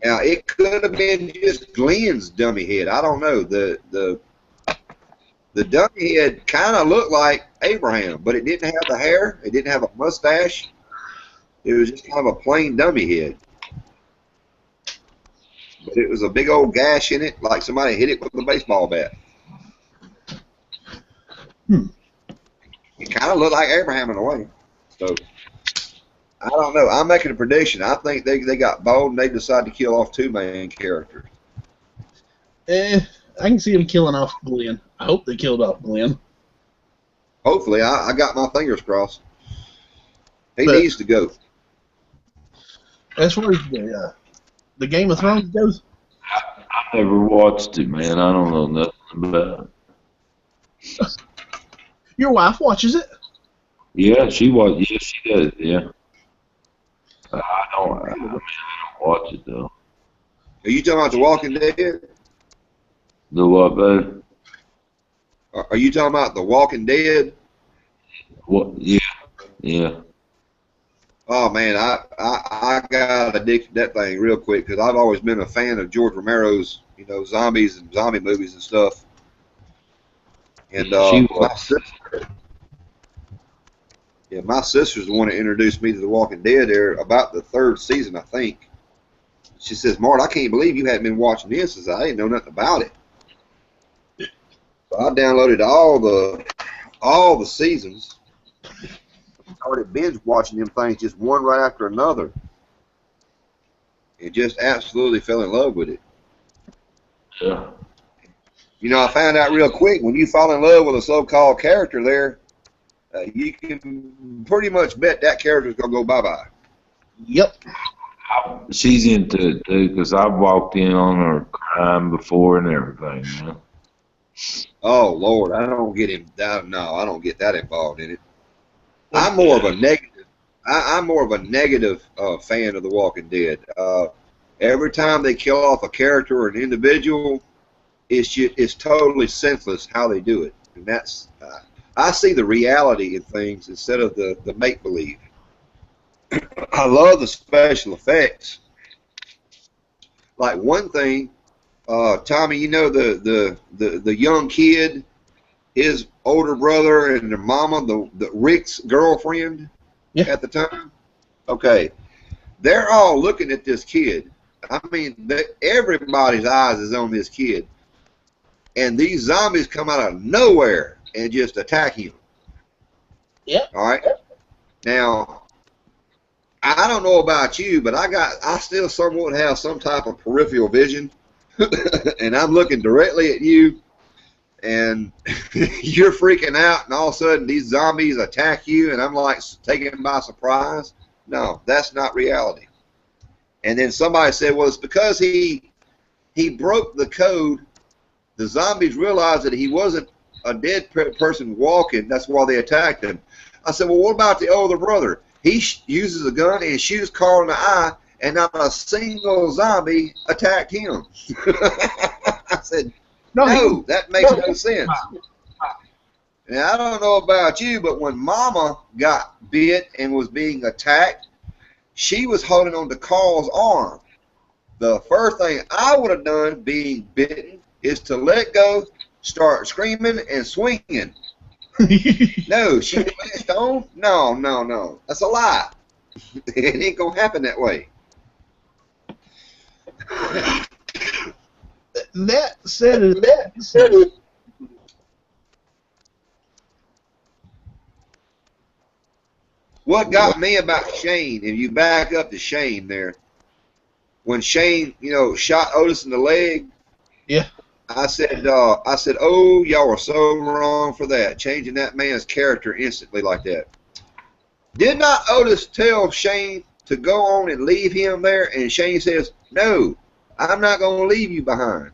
Now, it could have been just Glenn's dummy head. I don't know. The dummy head kind of looked like Abraham, but it didn't have the hair. It didn't have a mustache. It was just kind of a plain dummy head. But it was a big old gash in it, like somebody hit it with a baseball bat. It kind of looked like Abraham in a way. So, I don't know. I'm making a prediction. I think they got bold and they decided to kill off two main characters.
I can see him killing off Glenn. I hope they killed off Glenn.
Hopefully. I got my fingers crossed. He needs to go.
As far as the Game of Thrones goes,
I never watched it, man. I don't know nothing about it.
your wife watches it.
Yeah, she was. Yeah, she does. Yeah. I don't watch it though.
Are you talking about The Walking Dead?
The what, babe?
Are you talking about The Walking Dead?
What? Yeah. Yeah.
Oh man, I got addicted to that thing real quick because I've always been a fan of George Romero's, zombies and zombie movies and stuff. And my sister's the one that introduced me to The Walking Dead there about the third season, I think. She says, "Mart, I can't believe you hadn't been watching this." I said, "I didn't know nothing about it." So I downloaded all the seasons. Started binge watching them things just one right after another, and just absolutely fell in love with it.
Yeah.
I found out real quick when you fall in love with a so-called character there, you can pretty much bet that character's gonna go bye-bye.
Yep.
She's into it too because I've walked in on her crime before and everything, man.
Oh Lord, I don't get him. No, I don't get that involved in it. I'm more of a negative. I'm more of a negative fan of The Walking Dead. Every time they kill off a character or an individual, it's totally senseless how they do it, and that's I see the reality in things instead of the make believe. I love the special effects. Like one thing, Tommy, the young kid, his older brother and their mama, the Rick's girlfriend at the time. Okay, they're all looking at this kid. I mean, everybody's eyes is on this kid, and these zombies come out of nowhere and just attack him.
Yep.
All right. Now, I don't know about you, but I still somewhat have some type of peripheral vision, and I'm looking directly at you. And you're freaking out, and all of a sudden these zombies attack you, and I'm like taken by surprise. No, that's not reality. And then somebody said, well, it's because he broke the code. The zombies realized that he wasn't a dead person walking. That's why they attacked him. I said, well, what about the older brother? He uses a gun and shoots Carl in the eye, and not a single zombie attacked him. I said, no, that makes no sense. And I don't know about you, but when Mama got bit and was being attacked, she was holding on to Carl's arm. The first thing I would have done being bitten is to let go, start screaming and swinging. No, she flinched on? No. That's a lie. It ain't going to happen that way.
That said,
what got me about Shane, if you back up to Shane there, when Shane, shot Otis in the leg,
yeah,
I said, oh, y'all are so wrong for that, changing that man's character instantly like that. Did not Otis tell Shane to go on and leave him there? And Shane says, no, I'm not going to leave you behind.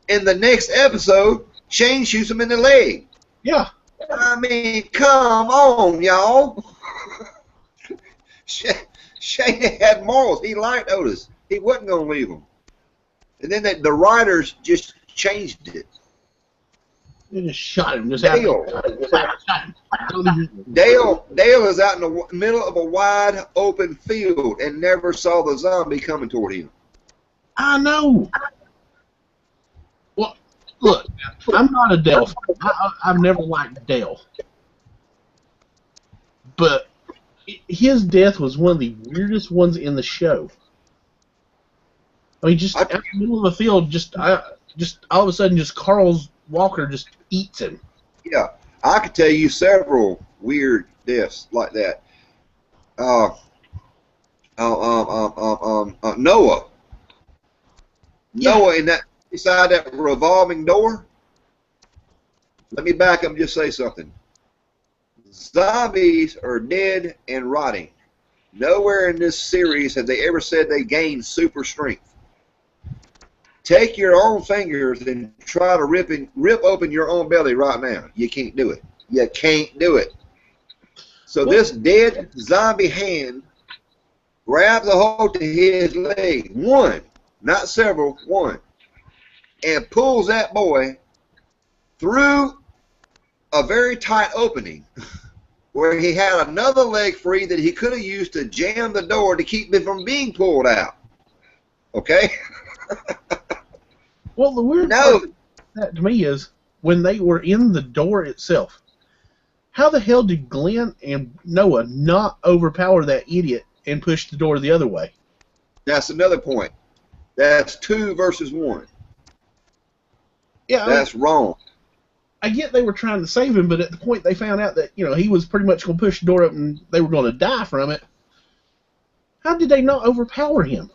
In the next episode, Shane shoots him in the leg.
Yeah.
I mean, come on, y'all. Shane had morals. He liked Otis. He wasn't going to leave him. And then the writers just changed it.
They just shot him. Just
Dale. Dale is out in the middle of a wide open field and never saw the zombie coming toward him.
I know. Well, look, I'm not a Dale fan. I've never liked Dale. But his death was one of the weirdest ones in the show. I mean, just out in the middle of the field, just all of a sudden, just Carl Walker just eats him.
Yeah, I could tell you several weird deaths like that. Noah.
Yeah.
Noah in that beside that revolving door. Let me back up and just say something. Zombies are dead and rotting. Nowhere in this series have they ever said they gained super strength. Take your own fingers and try to rip open your own belly right now. You can't do it. You can't do it. So this dead zombie hand grabs a hold to his leg, one, not several, one, and pulls that boy through a very tight opening where he had another leg free that he could have used to jam the door to keep it from being pulled out. Okay?
Well, the weird part of that to me is when they were in the door itself, how the hell did Glenn and Noah not overpower that idiot and push the door the other way?
That's another point. That's 2 versus 1.
Yeah,
that's wrong.
I get they were trying to save him, but at the point they found out that, he was pretty much going to push the door up and they were going to die from it, how did they not overpower him?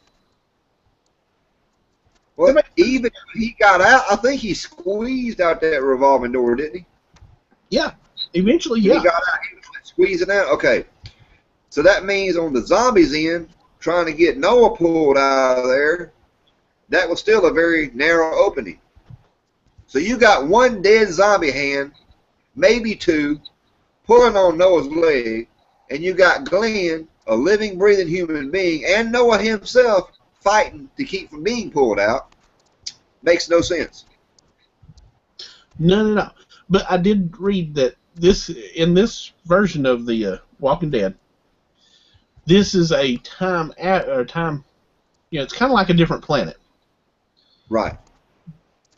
Well, even when he got out, I think he squeezed out that revolving door, didn't he?
Yeah, eventually, yeah.
He got out, he was squeezing out. Okay, so that means on the zombies' end, trying to get Noah pulled out of there, that was still a very narrow opening. So you got one dead zombie hand, maybe 2, pulling on Noah's leg, and you got Glenn, a living, breathing human being, and Noah himself fighting to keep from being pulled out. Makes no sense.
No. But I did read that in this version of the Walking Dead, this is a time, it's kind of like a different planet.
Right.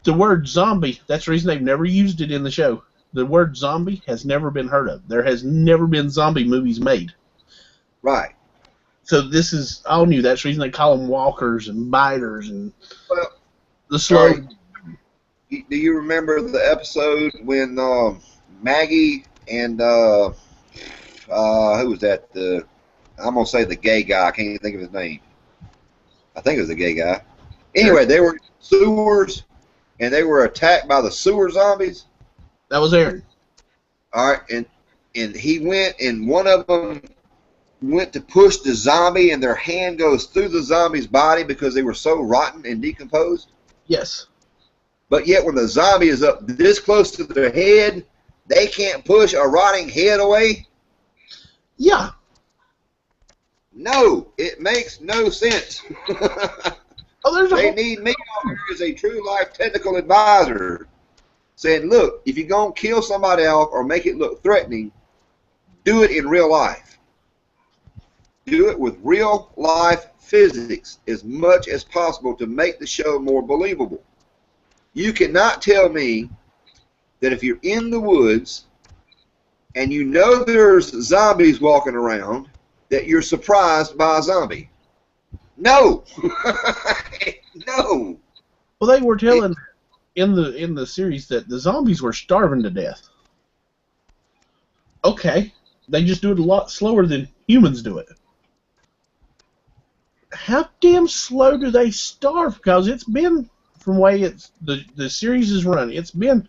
The word zombie, that's the reason they've never used it in the show. The word zombie has never been heard of. There has never been zombie movies made.
Right.
So this is all new. That's the reason they call them walkers and biters and the slow.
Right. Do you remember the episode when Maggie and who was that? I'm gonna say the gay guy. I can't even think of his name. I think it was the gay guy. Anyway, they were in sewers and they were attacked by the sewer zombies.
That was Aaron.
All right, and he went, and one of them went to push the zombie, and their hand goes through the zombie's body because they were so rotten and decomposed.
Yes.
But yet when the zombie is up this close to their head, they can't push a rotting head away?
Yeah.
No, it makes no sense. They need me over here as a true life technical advisor saying, look, if you're going to kill somebody else or make it look threatening, do it in real life. Do it with real life physics as much as possible to make the show more believable. You cannot tell me that if you're in the woods and you know there's zombies walking around, that you're surprised by a zombie. No. No.
Well, they were telling in the series that the zombies were starving to death. Okay, they just do it a lot slower than humans do it. How damn slow do they starve? Because it's been, from the way the series is run, it's been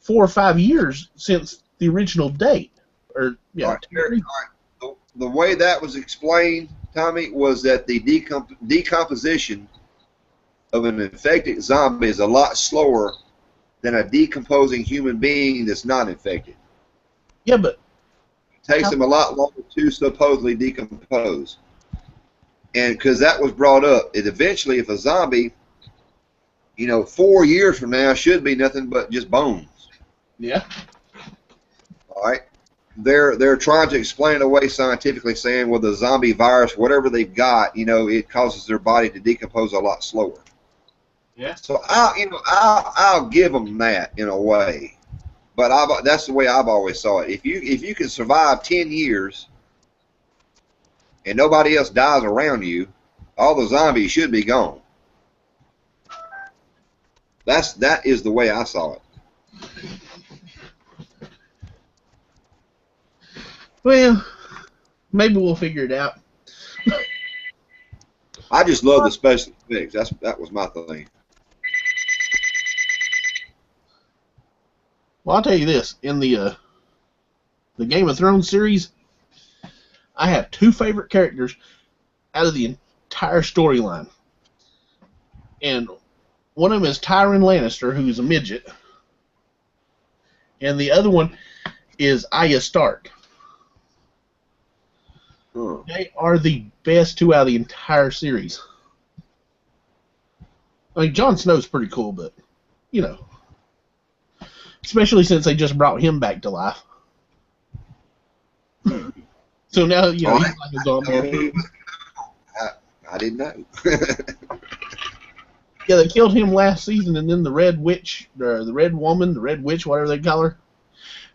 4 or 5 years since the original date. Or yeah.
All right. The way that was explained, Tommy, was that the decomposition of an infected zombie is a lot slower than a decomposing human being that's not infected.
Yeah, but
it takes them a lot longer to supposedly decompose. And because that was brought up, it eventually, if a zombie, 4 years from now, should be nothing but just bones.
Yeah.
All right. They're trying to explain it away scientifically, saying, well, the zombie virus, whatever they've got, it causes their body to decompose a lot slower.
Yeah.
So I'll give them that in a way, but that's the way I've always saw it. If you can survive 10 years and nobody else dies around you, all the zombies should be gone. That is the way I saw it.
Well, maybe we'll figure it out.
I just love the special effects. That was my thing.
Well, I'll tell you this: in the Game of Thrones series, I have two favorite characters out of the entire storyline, and one of them is Tyrion Lannister, who's a midget, and the other one is Arya Stark. They are the best two out of the entire series. I mean, Jon Snow's pretty cool, but, especially since they just brought him back to life. So now, he's like a zombie.
I didn't know.
Yeah, they killed him last season, and then the Red Witch, the Red Woman, the Red Witch, whatever they call her,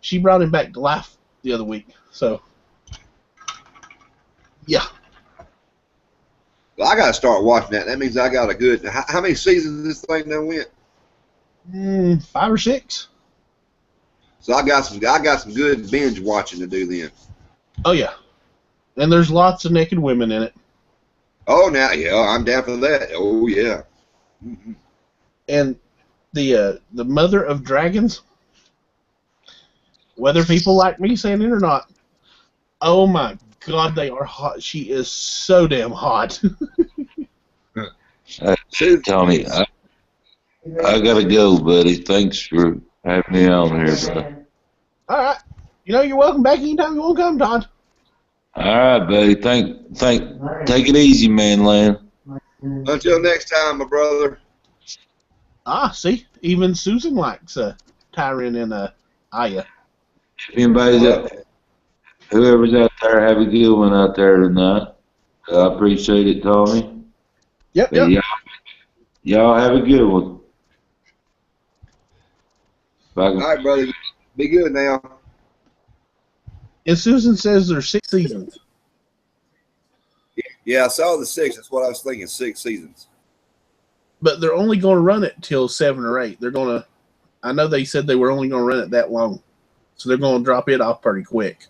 she brought him back to life the other week. So, yeah.
Well, I got to start watching that. That means I got a good. How many seasons this thing done went?
5 or 6.
So I got some good binge watching to do then.
Oh yeah, and there's lots of naked women in it.
Oh, now yeah, I'm down for that. Oh yeah. Mm-hmm.
And the Mother of Dragons, whether people like me saying it or not, oh my God, they are hot. She is so damn hot.
Tony, I gotta go, buddy. Thanks for having me on here, bro.
All right, you're welcome back anytime you want to come, Todd.
All right, buddy. Take it easy, man, Land.
Until next time, my brother.
See, even Susan likes Tyrion and Arya.
Whoever's out there, have a good one out there tonight. I appreciate it, Tommy.
Yep.
Y'all have a good one.
All right, brother. Be good now.
And Susan says there's 6 seasons.
Yeah, I saw the 6. That's what I was thinking. 6 seasons.
But they're only going to run it till 7 or 8. I know they said they were only going to run it that long. So they're going to drop it off pretty quick.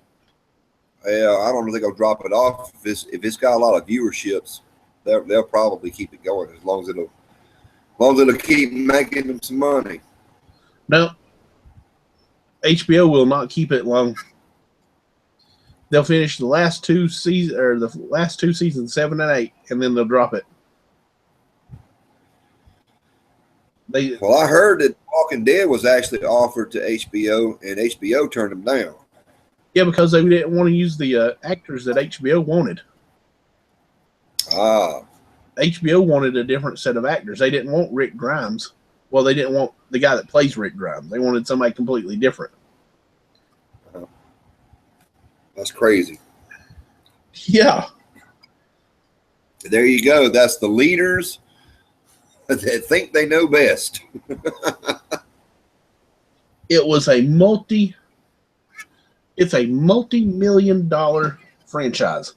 Yeah, I don't think they'll drop it off. If it's got a lot of viewerships, they'll probably keep it going as long as it'll keep making them some money.
No, HBO will not keep it long. They'll finish the last two seasons, 7 and 8, and then they'll drop it.
Well, I heard that Walking Dead was actually offered to HBO, and HBO turned them down.
Yeah, because they didn't want to use the actors that HBO wanted. HBO wanted a different set of actors. They didn't want Rick Grimes. Well, they didn't want the guy that plays Rick Grimes. They wanted somebody completely different.
That's crazy.
Yeah.
There you go. That's the leaders that think they know best.
It's a multi-million-dollar franchise.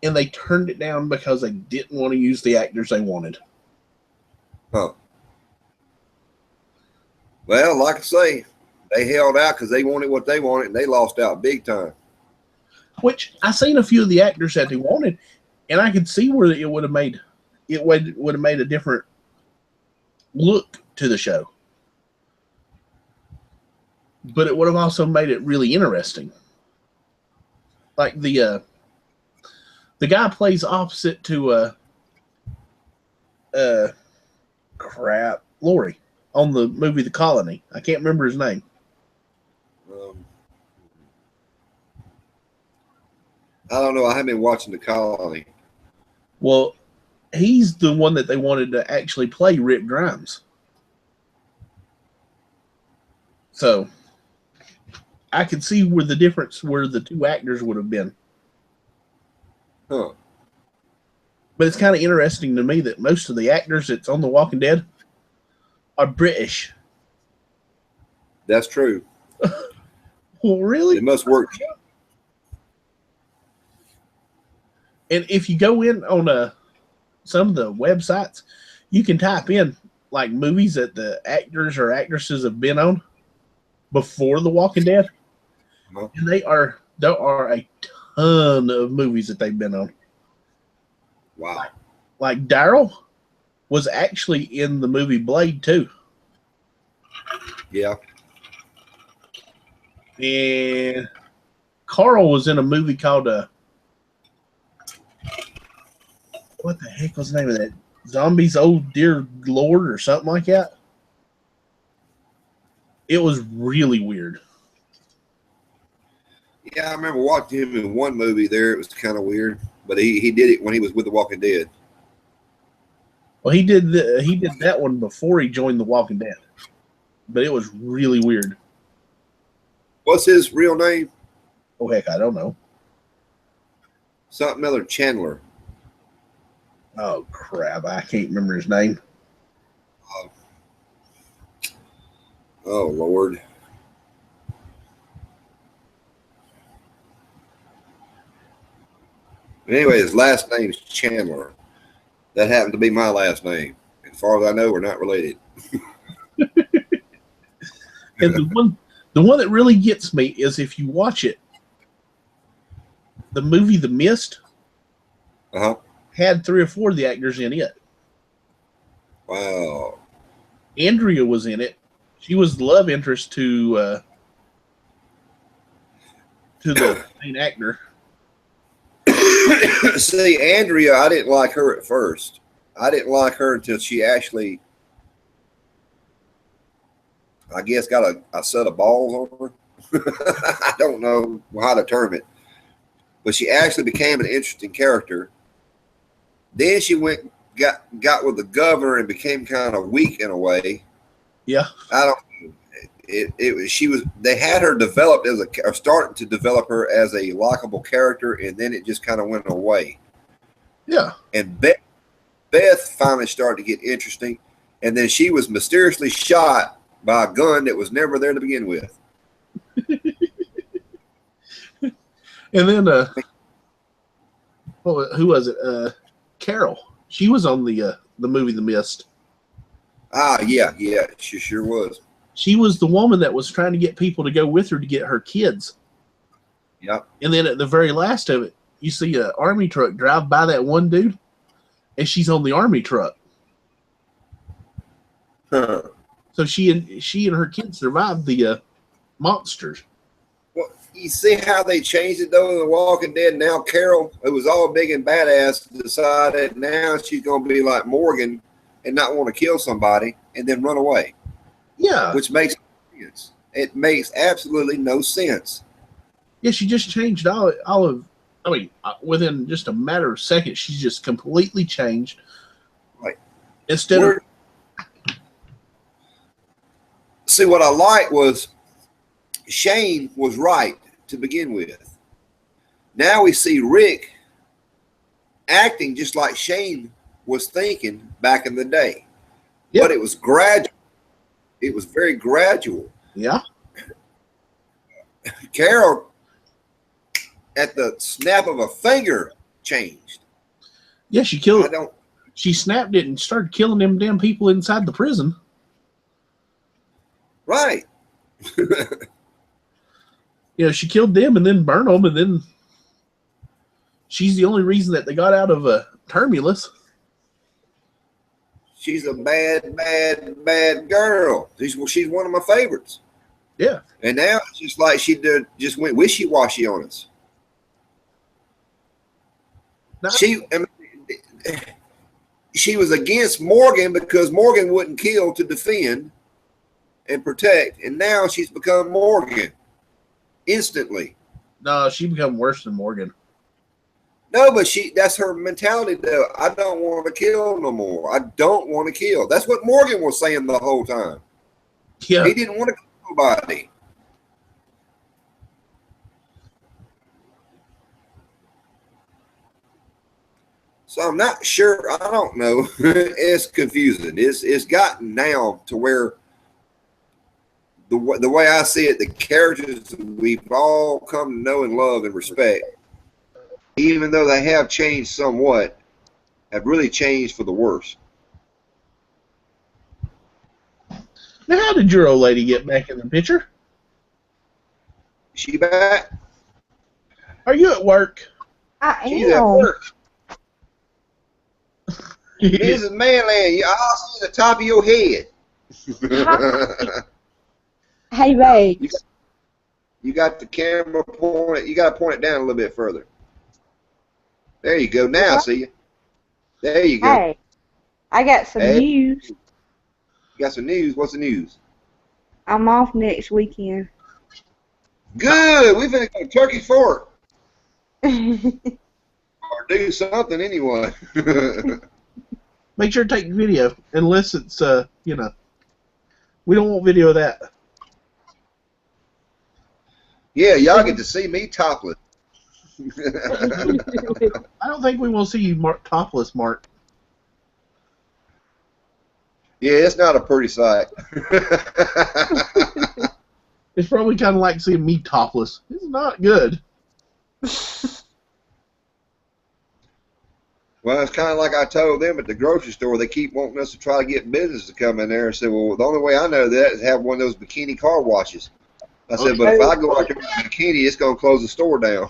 And they turned it down because they didn't want to use the actors they wanted.
Huh. Well, like I say, they held out because they wanted what they wanted, and they lost out big time.
Which I seen a few of the actors that they wanted, and I could see where it would have made a different look to the show. But it would have also made it really interesting. Like the guy plays opposite to Lori on the movie The Colony. I can't remember his name.
I don't know. I haven't been watching The Colony.
Well, he's the one that they wanted to actually play Rick Grimes. So I could see where the difference where the two actors would have been.
Huh.
But it's kind of interesting to me that most of the actors that's on The Walking Dead are British.
That's true.
Well, really?
It must work.
And if you go in on some of the websites, you can type in like movies that the actors or actresses have been on before The Walking Dead, and there are a ton of movies that they've been on.
Wow.
Like Daryl was actually in the movie Blade too.
Yeah.
And Carl was in a movie called what the heck was the name of that? Zombies Old Dear Lord or something like that. It was really weird.
Yeah, I remember watching him in one movie there. It was kind of weird, but he did it when he was with The Walking Dead.
Well, he did that one before he joined The Walking Dead, but it was really weird.
What's his real name?
Oh heck, I don't know.
Something other Chandler.
Oh crap, I can't remember his name.
Oh Lord. Anyway, his last name's Chandler. That happened to be my last name. As far as I know, we're not related.
And the one that really gets me is if you watch it, the movie The Mist had 3 or 4 of the actors in it.
Wow.
Andrea was in it. She was the love interest to the main actor.
See, Andrea, I didn't like her at first. I didn't like her until she actually, I guess, got a set of balls on her. I don't know how to term it. But she actually became an interesting character. Then she got with the governor and became kind of weak in a way.
Yeah.
I don't. They had her developed or starting to develop her as a likable character, and then it just kind of went away.
Yeah.
And Beth finally started to get interesting, and then she was mysteriously shot by a gun that was never there to begin with.
And then who was it? Carol. She was on the movie The Mist.
Ah, yeah, she sure was.
She was the woman that was trying to get people to go with her to get her kids.
Yep.
And then at the very last of it, you see an army truck drive by that one dude, and she's on the army truck.
Huh.
So she and her kids survived the monsters.
Well, you see how they changed it though in The Walking Dead. Now Carol, who was all big and badass, decided now she's going to be like Morgan and not want to kill somebody and then run away.
Yeah.
Which makes sense. It makes absolutely no sense.
Yeah, she just changed all of. I mean, within just a matter of seconds, she's just completely changed.
Right.
Instead of.
See, what I liked was Shane was right to begin with. Now we see Rick acting just like Shane was thinking back in the day.
Yeah.
But it was gradual. It was very gradual.
Yeah.
Carol, at the snap of a finger, changed.
Yeah, she killed. She snapped it and started killing them damn people inside the prison.
Right.
Yeah, she killed them and then burned them, and then she's the only reason that they got out of Terminus.
She's a bad girl. She's one of my favorites.
Yeah.
And now it's just like just went wishy-washy on us. She was against Morgan because Morgan wouldn't kill to defend and protect, and now she's become Morgan instantly.
No, she become worse than Morgan.
No, but that's her mentality though. I don't want to kill no more. I don't want to kill. That's what Morgan was saying the whole time.
Yeah.
He didn't want to kill nobody. So I'm not sure. I don't know. It's confusing. It's gotten now to where the way I see it, the characters we've all come to know and love and respect, even though they have changed somewhat, have really changed for the worse.
Now, how did your old lady get back in the picture?
Is she back?
Are you at work?
I
She's at
am.
work. Mrs. Manland, I'll see the top of your head.
Hey, babe.
You got the camera pointed. You got to point it down a little bit further. There you go. Now, see you. There you go.
Hey, I got some
Hey.
news.
You got some news. What's the news?
I'm off next weekend.
Good. We finna go to Turkey Fork or do something anyway.
Make sure to take video, unless it's, you know, we don't want video of that.
Yeah, y'all get to see me topless.
I don't think we will see you topless, Mark.
Yeah, it's not a pretty sight.
It's probably kind of like seeing me topless. It's not good.
Well, it's kind of like I told them at the grocery store. They keep wanting us to try to get business to come in there. I said, well, the only way I know that is have one of those bikini car washes. I said, but if I go out there with a bikini, it's going to close the store down.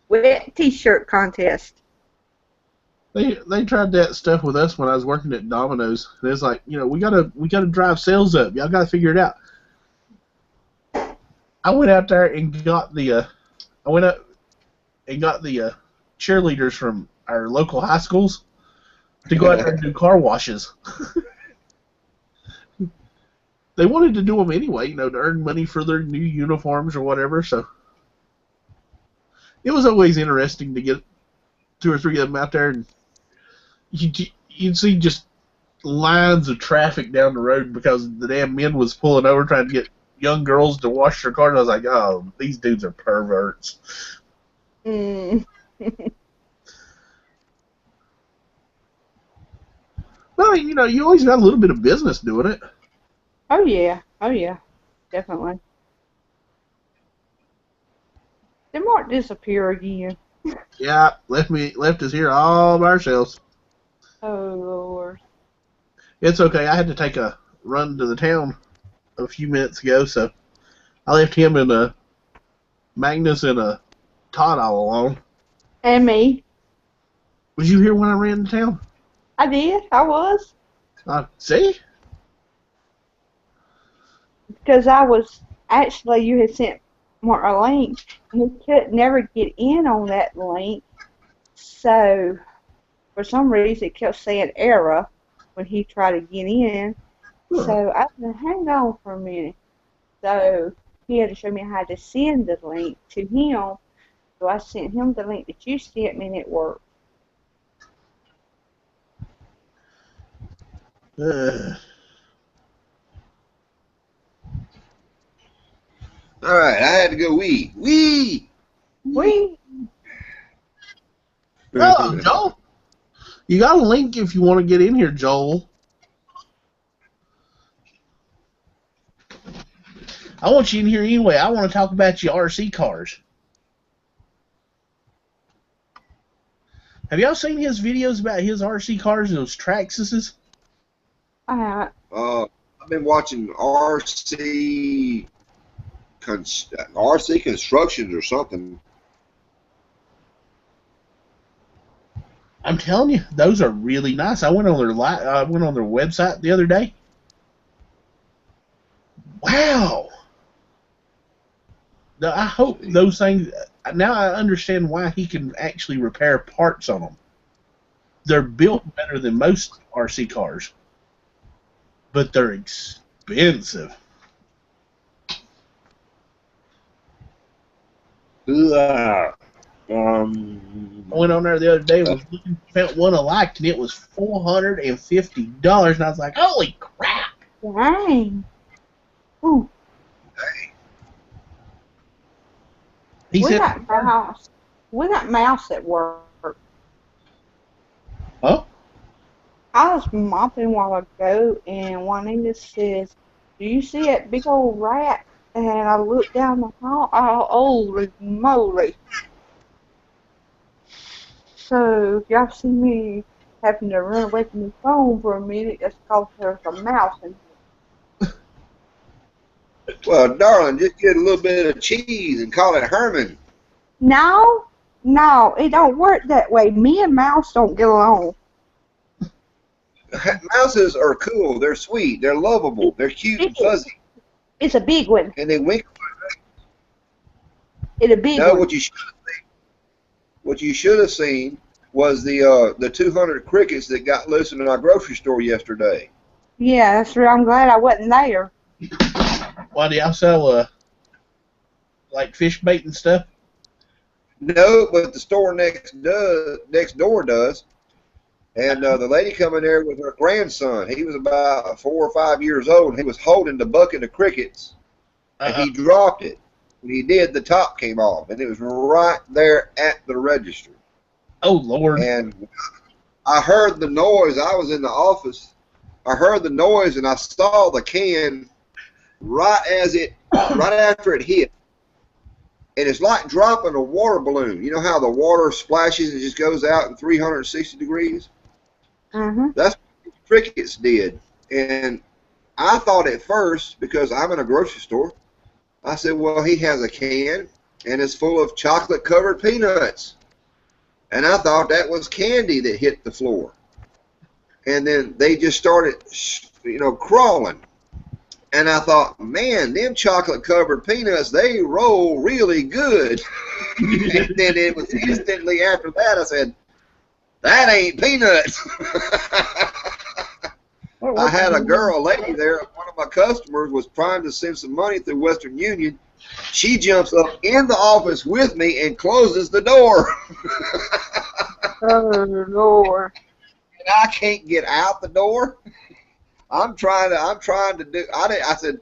Wet T-shirt contest.
They tried that stuff with us when I was working at Domino's. And it's like, you know, we gotta drive sales up. Y'all gotta figure it out. I went out there and got the cheerleaders from our local high schools to go out there and do car washes. They wanted to do them anyway, you know, to earn money for their new uniforms or whatever. So it was always interesting to get 2 or 3 of them out there, and you'd see just lines of traffic down the road because the damn men was pulling over trying to get young girls to wash their cars. I was like, oh, these dudes are perverts.
Mm.
Well, I mean, you know, you always got a little bit of business doing it.
Oh yeah, definitely. They might disappear again.
Yeah, left us here all by ourselves.
Oh Lord.
It's okay. I had to take a run to the town a few minutes ago, so I left him and Magnus and Todd all alone.
And me.
Was you here when I ran to town?
I did. I was.
See?
Because I was actually, you had sent Mark a link, and he could never get in on that link. So for some reason it kept saying error when he tried to get in.
Huh.
So I said, hang on for a minute. So he had to show me how to send the link to him. So I sent him the link that you sent me, and it worked.
All right, I had to go wee.
We.
Oh, Joel. You got a link if you want to get in here, Joel. I want you in here anyway. I want to talk about your RC cars. Have y'all seen his videos about his RC cars and those Traxxas?
Uh,
I've been watching RC constructions or something.
I'm telling you, those are really nice. I went on their website the other day. Wow. Now, I hope those things. Now I understand why he can actually repair parts on them. They're built better than most RC cars, but they're expensive.
Yeah.
I went on there the other day, was looking, found one I liked, and it was $450, and I was like, holy crap!
Dang. Ooh,
He
we
said,
got mouse. We got mouse at work.
huh?
I was mopping a while ago, and Juanita says, "Do you see that big old rat?" And I looked down the hall. Oh, holy moly! So if y'all see me having to run away from the phone for a minute, that's because there's a mouse in here.
Well, darling, just get a little bit of cheese and call it Herman.
No, no, it don't work that way. Me and mouse don't get along.
Mouses are cool. They're sweet. They're lovable. They're cute and fuzzy.
It's a big one.
And they wink.
It's a big
No,
one.
what you should have seen was the 200 crickets that got loose in our grocery store yesterday.
Yeah, that's right. I'm glad I wasn't there.
Why do y'all sell, like fish bait and stuff?
No, but the store next door does. And the lady come in there with her grandson. He was about 4 or 5 years old, and he was holding the bucket of crickets, and he dropped it. When he did, the top came off, and it was right there at the register.
Oh, Lord.
And I heard the noise. I was in the office. I heard the noise, and I saw the can right after it hit. And it's like dropping a water balloon. You know how the water splashes and just goes out in 360 degrees?
Mm-hmm.
That's what the crickets did. And I thought at first, because I'm in a grocery store, I said, well, he has a can, and it's full of chocolate-covered peanuts. And I thought that was candy that hit the floor. And then they just started, crawling. And I thought, man, them chocolate-covered peanuts, they roll really good. And then it was instantly after that, I said, that ain't peanuts. I had a lady there, one of my customers was trying to send some money through Western Union. She jumps up in the office with me and closes the door.
Oh, Lord.
And I can't get out the door. I'm trying to do. I said,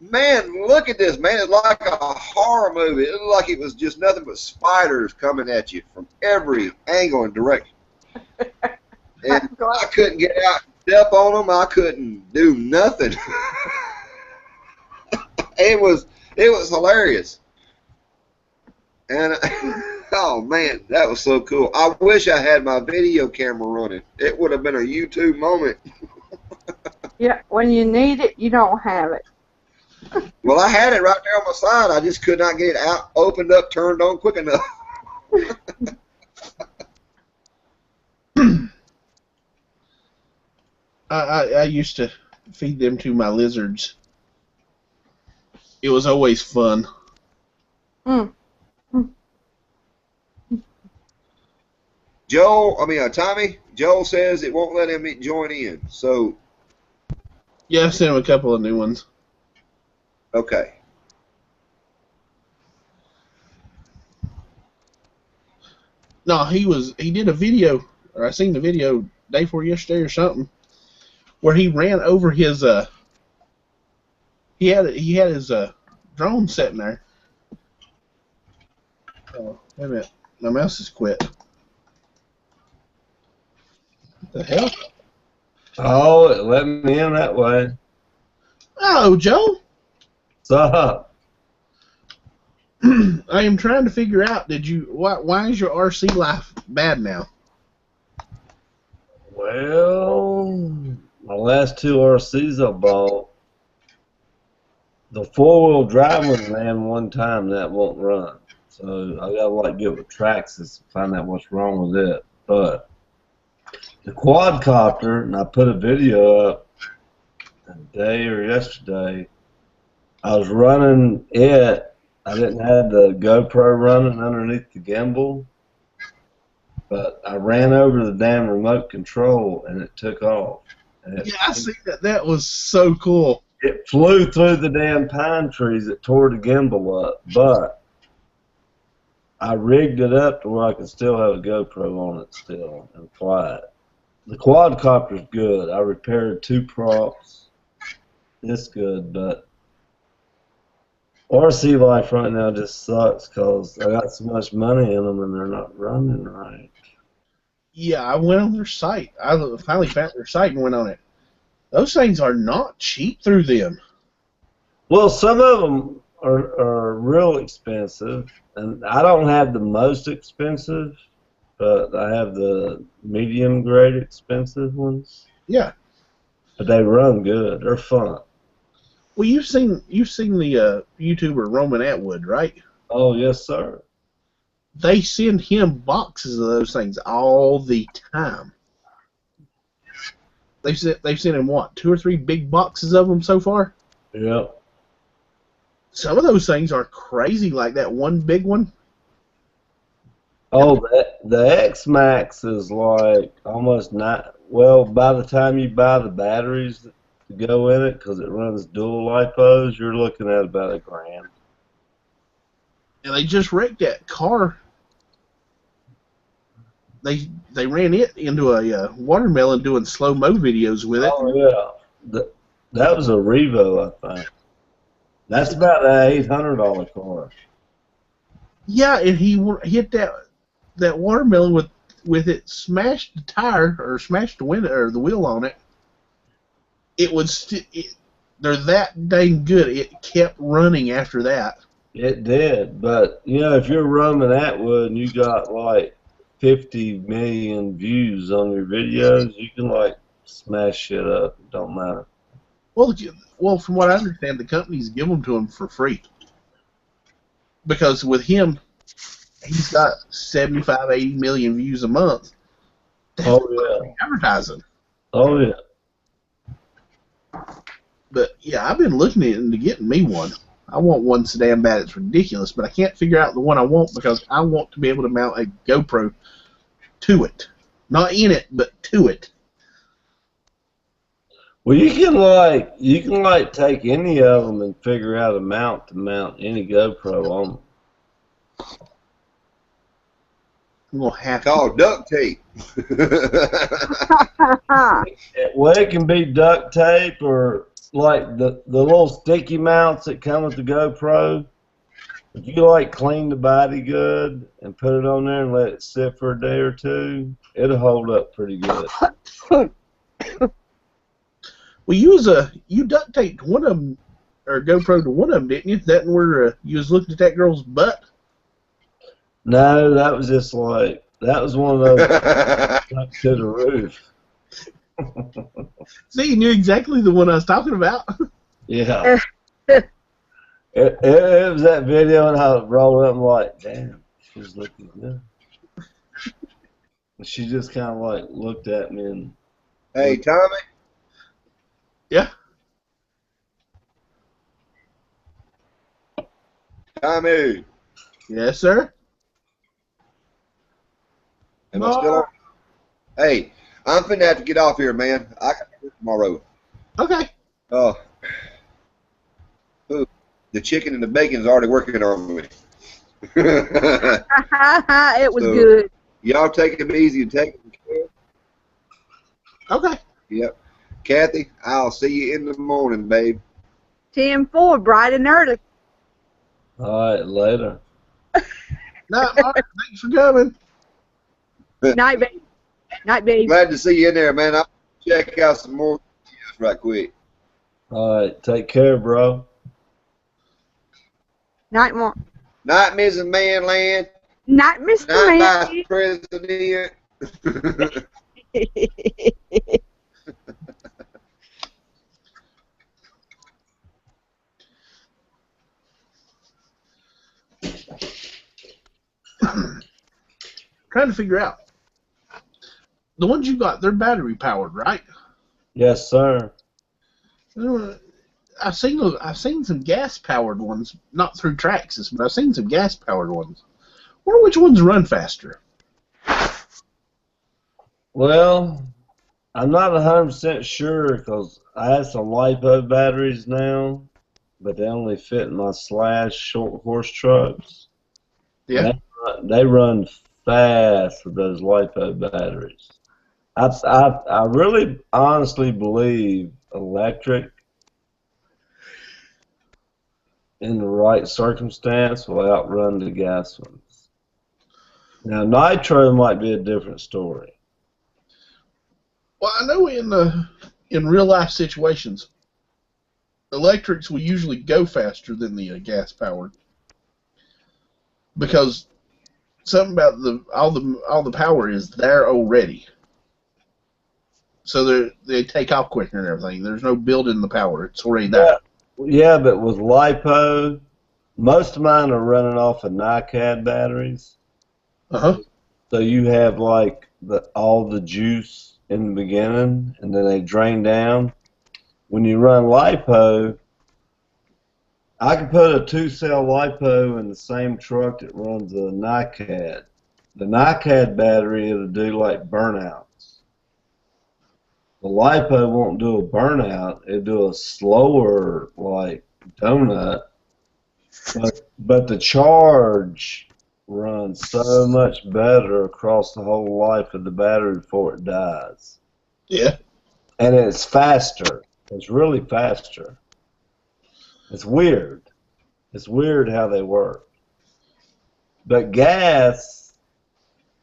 man, look at this, man. It's like a horror movie. It looked like it was just nothing but spiders coming at you from every angle and direction. And I couldn't get out and step on them. I couldn't do nothing. It was hilarious. And oh man, that was so cool. I wish I had my video camera running. It would have been a YouTube moment.
Yeah, when you need it, you don't have it.
Well, I had it right there on my side. I just could not get it out, opened up, turned on quick enough.
I used to feed them to my lizards. It was always fun.
Tommy, Joel says it won't let him join in. So,
Yeah, I sent him a couple of new ones.
okay.
No, he did a video, or I seen the video day before yesterday or something, where he ran over his he had his drone sitting there. Oh, wait a minute, my mouse has quit. What the hell?
Oh, it let me in that way.
Oh, Joe.
What's up?
I am trying to figure out, why is your RC life bad now?
Well, my last two RCs I bought, the four-wheel drive one ran one time, that won't run. So I gotta get with Traxxas to find out what's wrong with it. But the quadcopter, and I put a video up today or yesterday, I was running it. I didn't have the GoPro running underneath the gimbal, but I ran over the damn remote control and it took off. And
Yeah, I see that. That was so cool.
It flew through the damn pine trees that tore the gimbal up, but I rigged it up to where I can still have a GoPro on it still and fly it. The quadcopter's good. I repaired 2 props. It's good, but RC life right now just sucks because I got so much money in them and they're not running right.
Yeah, I went on their site. I finally found their site and went on it. Those things are not cheap through them.
Well, some of them are real expensive, and I don't have the most expensive, but I have the medium grade expensive ones.
Yeah.
But they run good. They're fun.
Well, you've seen the YouTuber Roman Atwood, right?
Oh, yes, sir.
They send him boxes of those things all the time. They've sent him what, 2 or 3 big boxes of them so far?
Yep.
Some of those things are crazy, like that one big one.
Oh, the X-Max is like almost not. Well, by the time you buy the batteries to go in it, because it runs dual lipos, you're looking at about $1,000.
And they just wrecked that car. They ran it into a watermelon doing slow-mo videos with it.
Oh, yeah. That was a Revo, I think. That's about an $800 car.
Yeah, and he hit that watermelon with it, smashed the tire or smashed the window or the wheel on it. It was they're that dang good. It kept running after that.
It did, but you know, if you're Roman Atwood and you got like 50 million views on your videos, you can like smash shit up. It don't matter.
Well, from what I understand, the companies give them to him for free because with him, he's got 75, 80 million views a month.
Oh yeah,
Advertising.
oh yeah.
But yeah, I've been looking into getting me one. I want one so damn bad it's ridiculous, but I can't figure out the one I want because I want to be able to mount a GoPro to it. Not in it, but to it.
Well, you can like take any of them and figure out a mount to mount any GoPro on them.
I'm gonna have
Called duct tape.
Well, it can be duct tape or like the little sticky mounts that come with the GoPro. If you like clean the body good and put it on there and let it sit for a day or 2, it'll hold up pretty good.
Well, you duct taped one of them, or GoPro to one of them, didn't you? That where you was looking at that girl's butt.
No, that was just like that was one of those up to the roof.
See, you knew exactly the one I was talking about.
Yeah. It was that video, and I rolled up and like, damn, she's looking good. She just kind of like looked at me and.
Hey, Tommy.
Yeah.
Tommy.
Yes, sir.
Am I still on? Hey, I'm finna have to get off here, man. I got to work tomorrow.
Okay.
Oh. The chicken and the bacon's already working on me.
It was
So,
good.
Y'all take it easy and take care.
Okay.
Yep. Kathy, I'll see you in the morning, babe.
10-4, bright and early.
All right, later.
Night, Mark. Thanks for coming.
Night, baby. Night, baby.
Glad to see you in there, man. I'll check out some more videos right quick.
All right, take care, bro.
Night, Mark.
Night, Mrs. Manland.
Night, Mr.
Night,
Man.
Vice President.
Trying to figure out. The ones you got, they're battery powered, right?
Yes, sir.
I've seen some gas powered ones, not through Traxxas, but I've seen some gas powered ones. I wonder which ones run faster.
Well, I'm not 100% sure because I have some LiPo batteries now, but they only fit in my Slash short horse trucks.
Yeah.
They They run fast with those LiPo batteries. I really honestly believe electric in the right circumstance will outrun the gas ones. Now nitro might be a different story.
Well, I know in real life situations, electrics will usually go faster than the gas powered because something about all the power is there already. So they take off quicker and everything. There's no building the power; it's already there.
Yeah, but with LiPo, most of mine are running off of NiCad batteries. So you have like all the juice in the beginning, and then they drain down. When you run LiPo, I can put a 2-cell LiPo in the same truck that runs a NiCad. The NiCad battery, it'll do like burnouts. The LiPo won't do a burnout. It'll do a slower, like, donut. But the charge runs so much better across the whole life of the battery before it dies.
Yeah.
And it's faster. It's really faster. It's weird. It's weird how they work. But gas,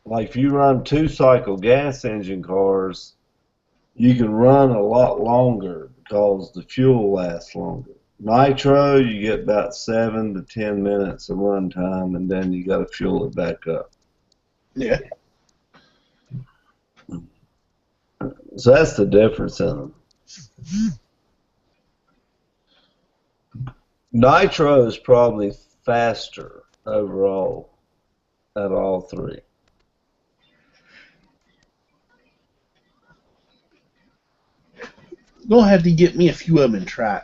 like if you run 2-cycle gas engine cars, you can run a lot longer because the fuel lasts longer. Nitro, you get about 7 to 10 minutes of run time, and then you got to fuel it back up.
Yeah.
So that's the difference in them. Nitro is probably faster overall at all three.
Gonna have to get me a few of them and try it.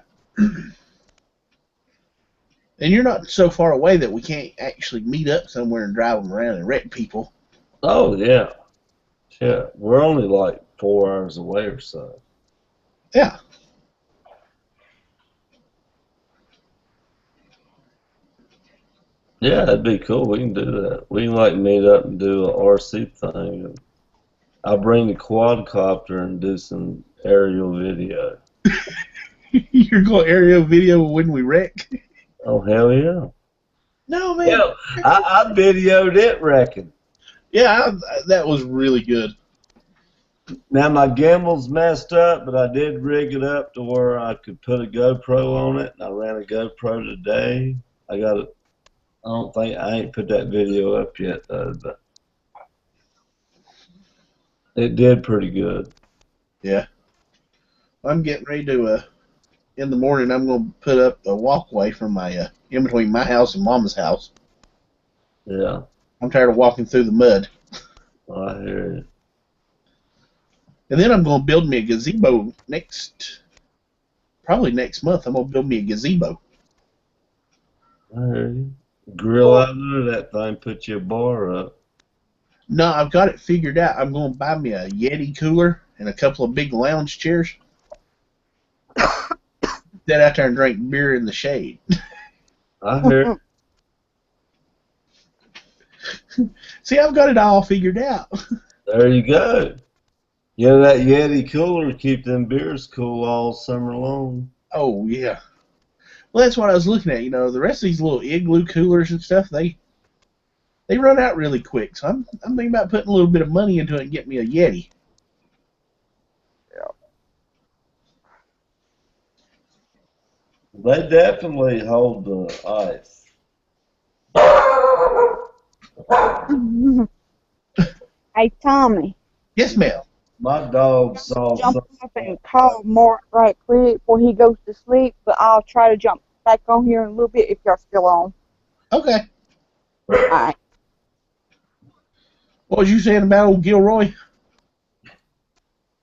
And you're not so far away that we can't actually meet up somewhere and drive them around and wreck people.
Oh, yeah. Yeah, we're only like 4 hours away or so.
Yeah.
Yeah, that'd be cool. We can do that. We can like meet up and do a RC thing. I'll bring the quadcopter and do some aerial video.
You're going aerial video when we wreck?
Oh, hell yeah.
No, man.
Yeah, I videoed it wrecking.
Yeah, that was really good.
Now, my gimbal's messed up, but I did rig it up to where I could put a GoPro on it, and I ran a GoPro today. I ain't put that video up yet, though, but it did pretty good.
Yeah. I'm getting ready to, in the morning, I'm going to put up a walkway from my, in between my house and Mama's house.
Yeah.
I'm tired of walking through the mud.
I hear you.
And then I'm going to build me a gazebo probably next month. I'm going to build me a gazebo.
I hear you. Grill out under that thing, put your bar up.
No, I've got it figured out. I'm going to buy me a Yeti cooler and a couple of big lounge chairs. Sit out there and drink beer in the shade.
I hear you.
See, I've got it all figured out.
There you go. Yeah, that Yeti cooler keep them beers cool all summer long.
Oh, yeah. Well, that's what I was looking at. You know, the rest of these little igloo coolers and stuff, they run out really quick. So I'm thinking about putting a little bit of money into it and get me a Yeti.
They definitely hold the ice.
Hey, Tommy.
Yes, ma'am.
My dog saw
Jump
something.
up and call Mark right quick before he goes to sleep, but I'll try to jump back on here in a little bit if y'all still on.
Okay.
Alright.
What was you saying about old Gilroy?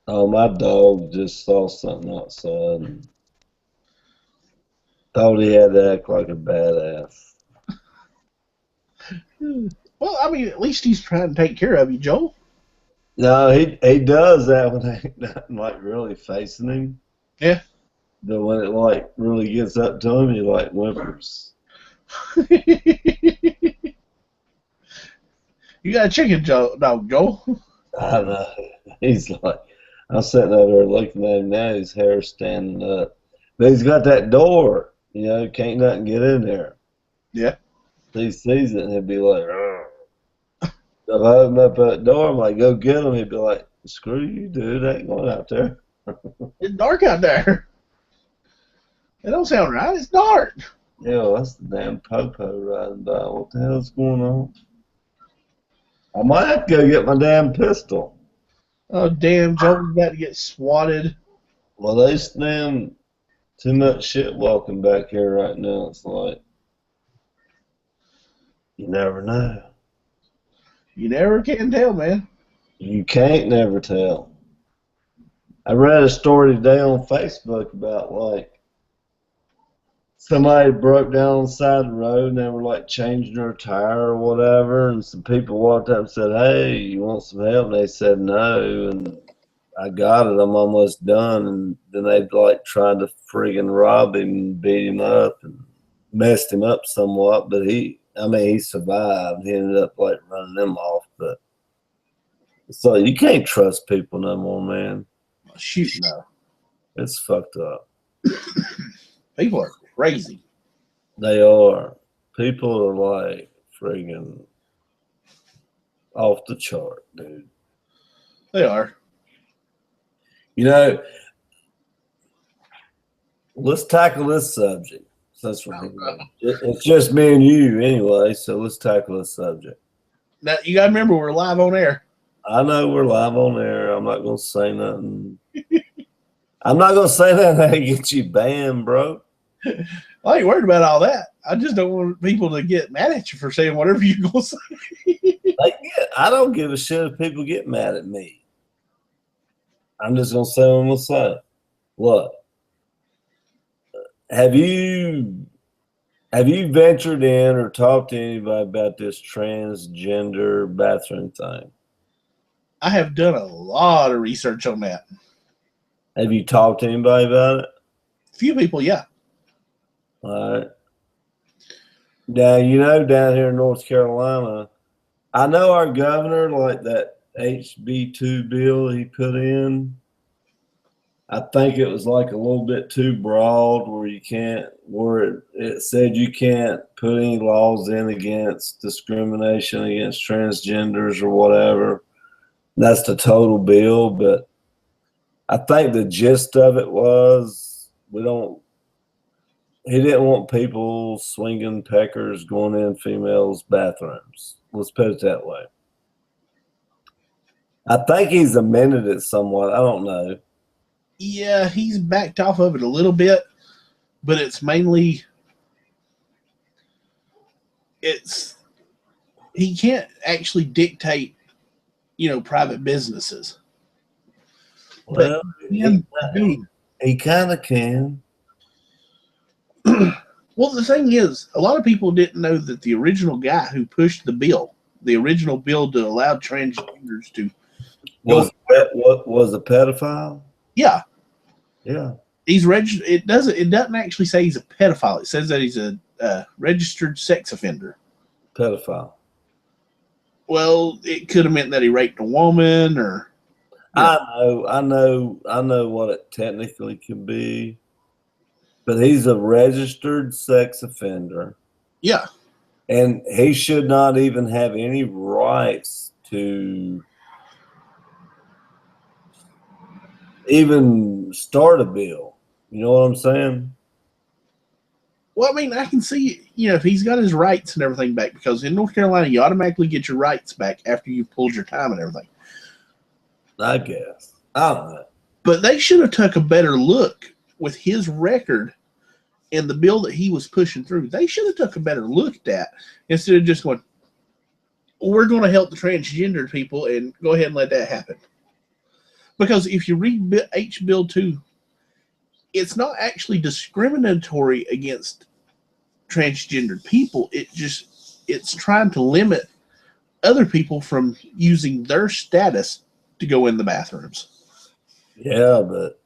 Oh, my dog just saw something outside and thought he had to act like a badass.
Well, I mean, at least he's trying to take care of you, Joel.
No, he does that when ain't nothing like really facing him.
Yeah.
But when it like really gets up to him, he like whimpers.
You got a chicken dog, Joel.
I know. He's like, I'm sitting over there looking at him now. His hair's standing up. But he's got that door. You know, can't nothing get in there.
Yeah.
He sees it and he'll be like, "Arr." If I open up that door, I'm like, go get him. He'd be like, screw you, dude. I ain't going out there.
It's dark out there. It don't sound right. It's dark.
Yeah, that's the damn popo riding by. What the hell's going on? I might have to go get my damn pistol.
Oh, damn. Joel's about to get swatted.
Well, they stand too much shit walking back here right now. It's like, you never know.
You never can tell, man.
You can't never tell. I read a story today on Facebook about, like, somebody broke down on the side of the road and they were, like, changing their tire or whatever, and some people walked up and said, hey, you want some help? And they said no, and I got it. I'm almost done. And then they, like, tried to friggin' rob him and beat him up and messed him up somewhat, but he survived. He ended up, like, running them off, but so you can't trust people no more, man.
Shoot, no.
It's fucked up.
People are crazy.
They are. People are like friggin' off the chart, dude.
They are.
You know, let's tackle this subject. Since it's just me and you anyway, so let's tackle this subject.
Now, you got to remember, we're live on air.
I know we're live on air. I'm not going to say nothing. I'm not going to say nothing that gets you banned, bro.
I ain't worried about all that. I just don't want people to get mad at you for saying whatever you're going to say.
I don't give a shit if people get mad at me. I'm just going to say what I'm going to say. Look, have you ventured in or talked to anybody about this transgender bathroom thing?
I have done a lot of research on that.
Have you talked to anybody about it?
Few people, yeah.
All right. Now, you know, down here in North Carolina, I know our governor, like that HB2 bill he put in, I think it was like a little bit too broad where it said you can't put any laws in against discrimination against transgenders or whatever. That's the total bill, but I think the gist of it was he didn't want people swinging peckers going in females' bathrooms. Let's put it that way. I think he's amended it somewhat. I don't know.
Yeah, he's backed off of it a little bit, but it's mainly he can't actually dictate, private businesses.
Well, he kind of can.
Well, the thing is, a lot of people didn't know that the original guy who pushed the original bill to allow transgenders to
was a pedophile.
Yeah.
Yeah.
He's registered. It doesn't actually say he's a pedophile. It says that he's a registered sex offender.
Pedophile.
Well, it could have meant that he raped a woman, or
I know what it technically can be, but he's a registered sex offender.
Yeah,
and he should not even have any rights to even start a bill. You know what I'm saying?
Well, I mean, I can see, if he's got his rights and everything back, because in North Carolina, you automatically get your rights back after you've pulled your time and everything.
I guess. I don't know.
But they should have took a better look with his record and the bill that he was pushing through. They should have took a better look at that instead of just going, we're going to help the transgender people and go ahead and let that happen. Because if you read Bill 2, it's not actually discriminatory against transgender people. It's trying to limit other people from using their status to go in the bathrooms.
Yeah, but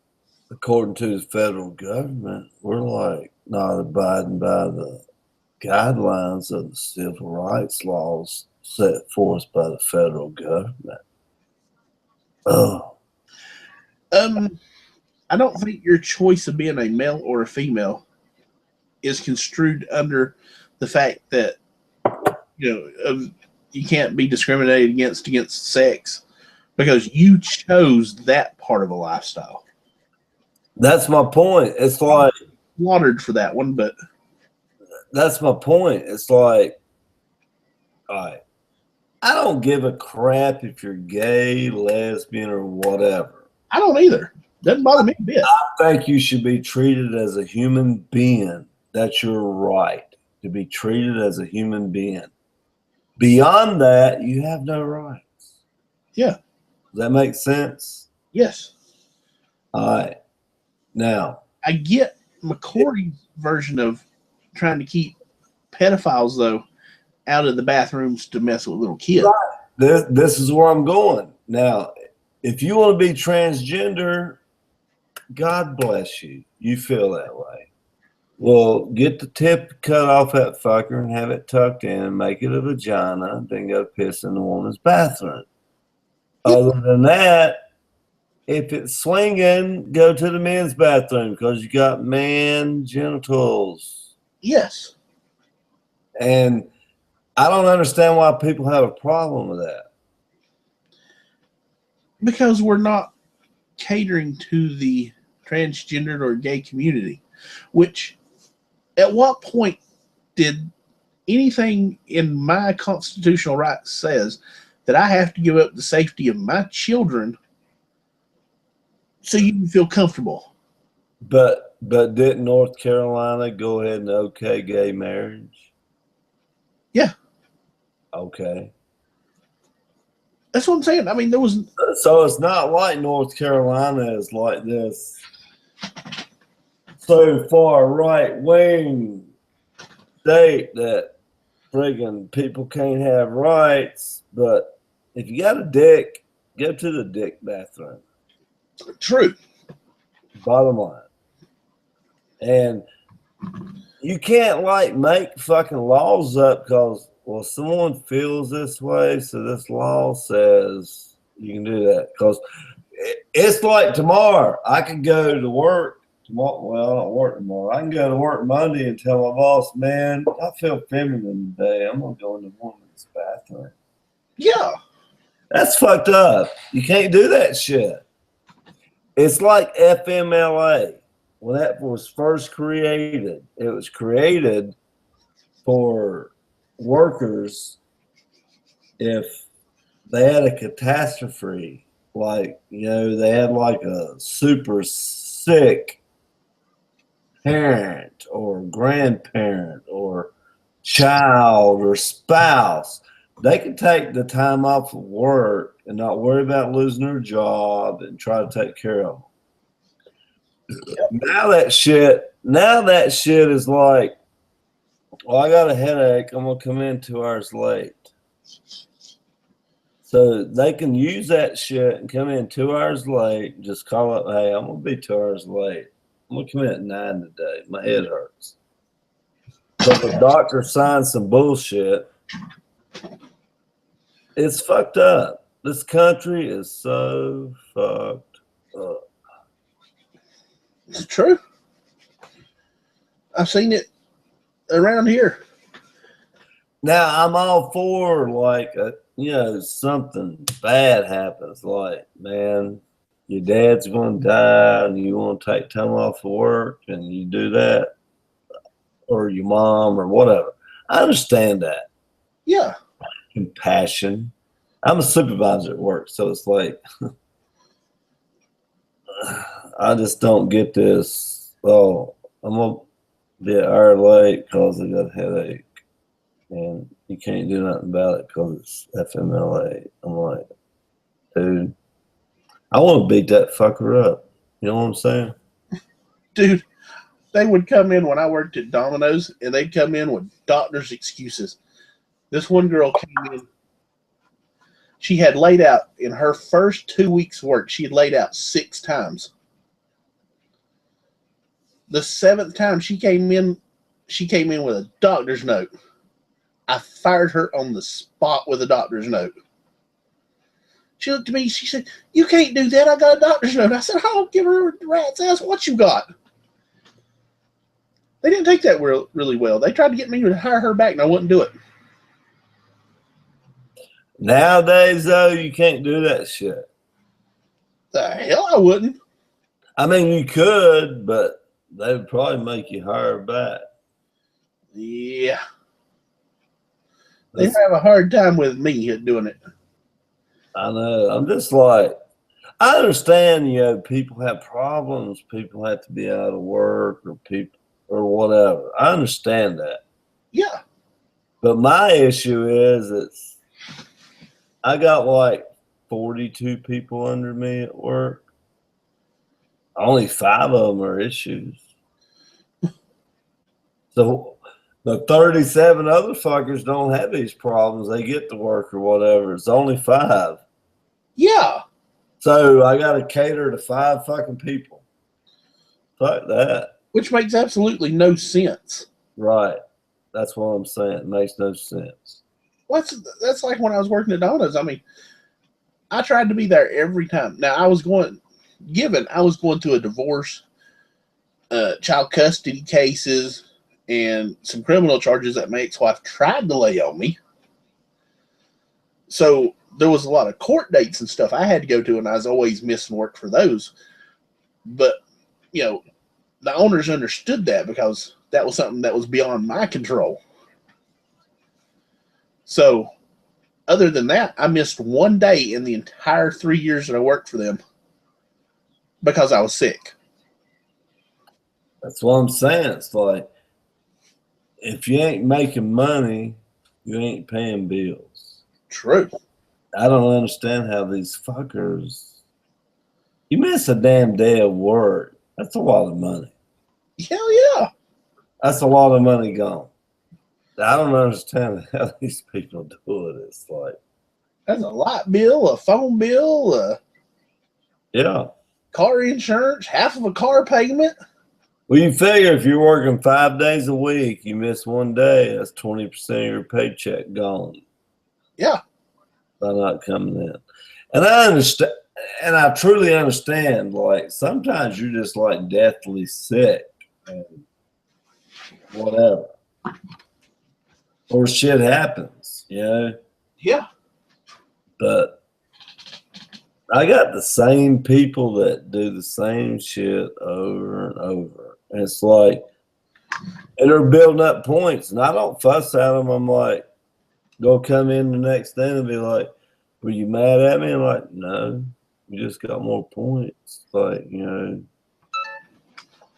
according to the federal government, we're like not abiding by the guidelines of the civil rights laws set forth by the federal government. Oh,
I don't think your choice of being a male or a female is construed under the fact that you can't be discriminated against sex because you chose that part of a lifestyle.
that's my point. It's like
Slaughtered for that one, but
that's my point. It's like, all right, I don't give a crap if you're gay, lesbian, or whatever.
I don't either. Doesn't bother me a bit.
I think you should be treated as a human being. That's your right, to be treated as a human being. Beyond that, you have no rights.
Yeah.
Does that make sense?
Yes.
All right. Now,
I get McCory's version of trying to keep pedophiles, though, out of the bathrooms to mess with little kids.
this is where I'm going. Now, if you want to be transgender, God bless you. You feel that way. Well, get the tip cut off that fucker and have it tucked in and make it a vagina, then go piss in the woman's bathroom. Other than that, if it's swinging, go to the men's bathroom because you got man genitals.
Yes.
And I don't understand why people have a problem with that.
Because we're not catering to the transgendered or gay community, which at what point did anything in my constitutional rights says that I have to give up the safety of my children so you can feel comfortable?
But didn't North Carolina go ahead and okay gay marriage?
Yeah.
Okay.
That's what I'm saying. I mean, there was...
So it's not like North Carolina is like this so far right-wing state that friggin' people can't have rights, but if you got a dick, go to the dick bathroom.
True.
Bottom line. And you can't like make fucking laws up because, well, someone feels this way, so this law says you can do that. Because it's like tomorrow, I could go to work tomorrow. Well, I don't work tomorrow. I can go to work Monday and tell my boss, man, I feel feminine today. I'm going to go in the woman's bathroom.
Yeah.
That's fucked up. You can't do that shit. It's like FMLA. When that was first created, it was created for workers if they had a catastrophe, like, they had like a super sick parent or grandparent or child or spouse. They could take the time off of work and not worry about losing their job and try to take care of them. Now that shit is like, well, I got a headache. I'm going to come in 2 hours late. So they can use that shit and come in 2 hours late and just call up, hey, I'm going to be 2 hours late. I'm going to come in at 9 today. My head hurts. But the doctor signed some bullshit. It's fucked up. This country is so fucked up.
It's true. I've seen it around here.
Now, I'm all for, like, something bad happens. Like, man, your dad's going to die and you want to take time off of work and you do that. Or your mom or whatever. I understand that.
Yeah.
Compassion. I'm a supervisor at work, so it's like, I just don't get this. Oh, I'm going to be an hour late because I got a headache. And you can't do nothing about it because it's FMLA. I'm like, dude, I want to beat that fucker up. You know what I'm saying?
Dude, they would come in when I worked at Domino's, and they'd come in with doctor's excuses. This one girl came in. She had laid out, in her first 2 weeks' work, she had laid out 6 times. The 7th time she came in with a doctor's note. I fired her on the spot with a doctor's note. She looked at me. She said, "You can't do that. I got a doctor's note." I said, "I don't give her a rat's ass what you got." They didn't take that really well. They tried to get me to hire her back, and I wouldn't do it.
Nowadays, though, you can't do that shit.
The hell I wouldn't.
I mean, you could, but they would probably make you hire her back.
Yeah. They have a hard time with me doing it.
I know. I'm just like, I understand, you know, people have problems. People have to be out of work or whatever. I understand that.
Yeah.
But my issue is I got like 42 people under me at work. Only 5 of them are issues. So the 37 other fuckers don't have these problems. They get to work or whatever. It's only 5.
Yeah.
So I got to cater to 5 fucking people. Like that.
Which makes absolutely no sense.
Right. That's what I'm saying. It makes no sense.
That's like when I was working at Donna's. I mean, I tried to be there every time. Now, I was going through a divorce, child custody cases, and some criminal charges that my ex-wife tried to lay on me. So there was a lot of court dates and stuff I had to go to, and I was always missing work for those. But, you know, the owners understood that because that was something that was beyond my control. So other than that, I missed one day in the entire 3 years that I worked for them because I was sick.
That's what I'm saying. It's like, if you ain't making money, you ain't paying bills.
True.
I don't understand how these fuckers, you miss a damn day of work. That's a lot of money.
Hell yeah.
That's a lot of money gone. I don't understand how these people do it. It's like,
that's a light bill, a phone bill,
yeah,
car insurance, half of a car payment.
Well, you figure if you're working 5 days a week, you miss one day, that's 20% of your paycheck gone.
Yeah.
By not coming in. And I understand, and I truly understand, like, sometimes you're just like deathly sick and whatever. Or shit happens, you know?
Yeah.
But I got the same people that do the same shit over and over. And it's like, and they're building up points. And I don't fuss at them. I'm like, go come in the next day and be like, were you mad at me? I'm like, no, you just got more points. Like, you know,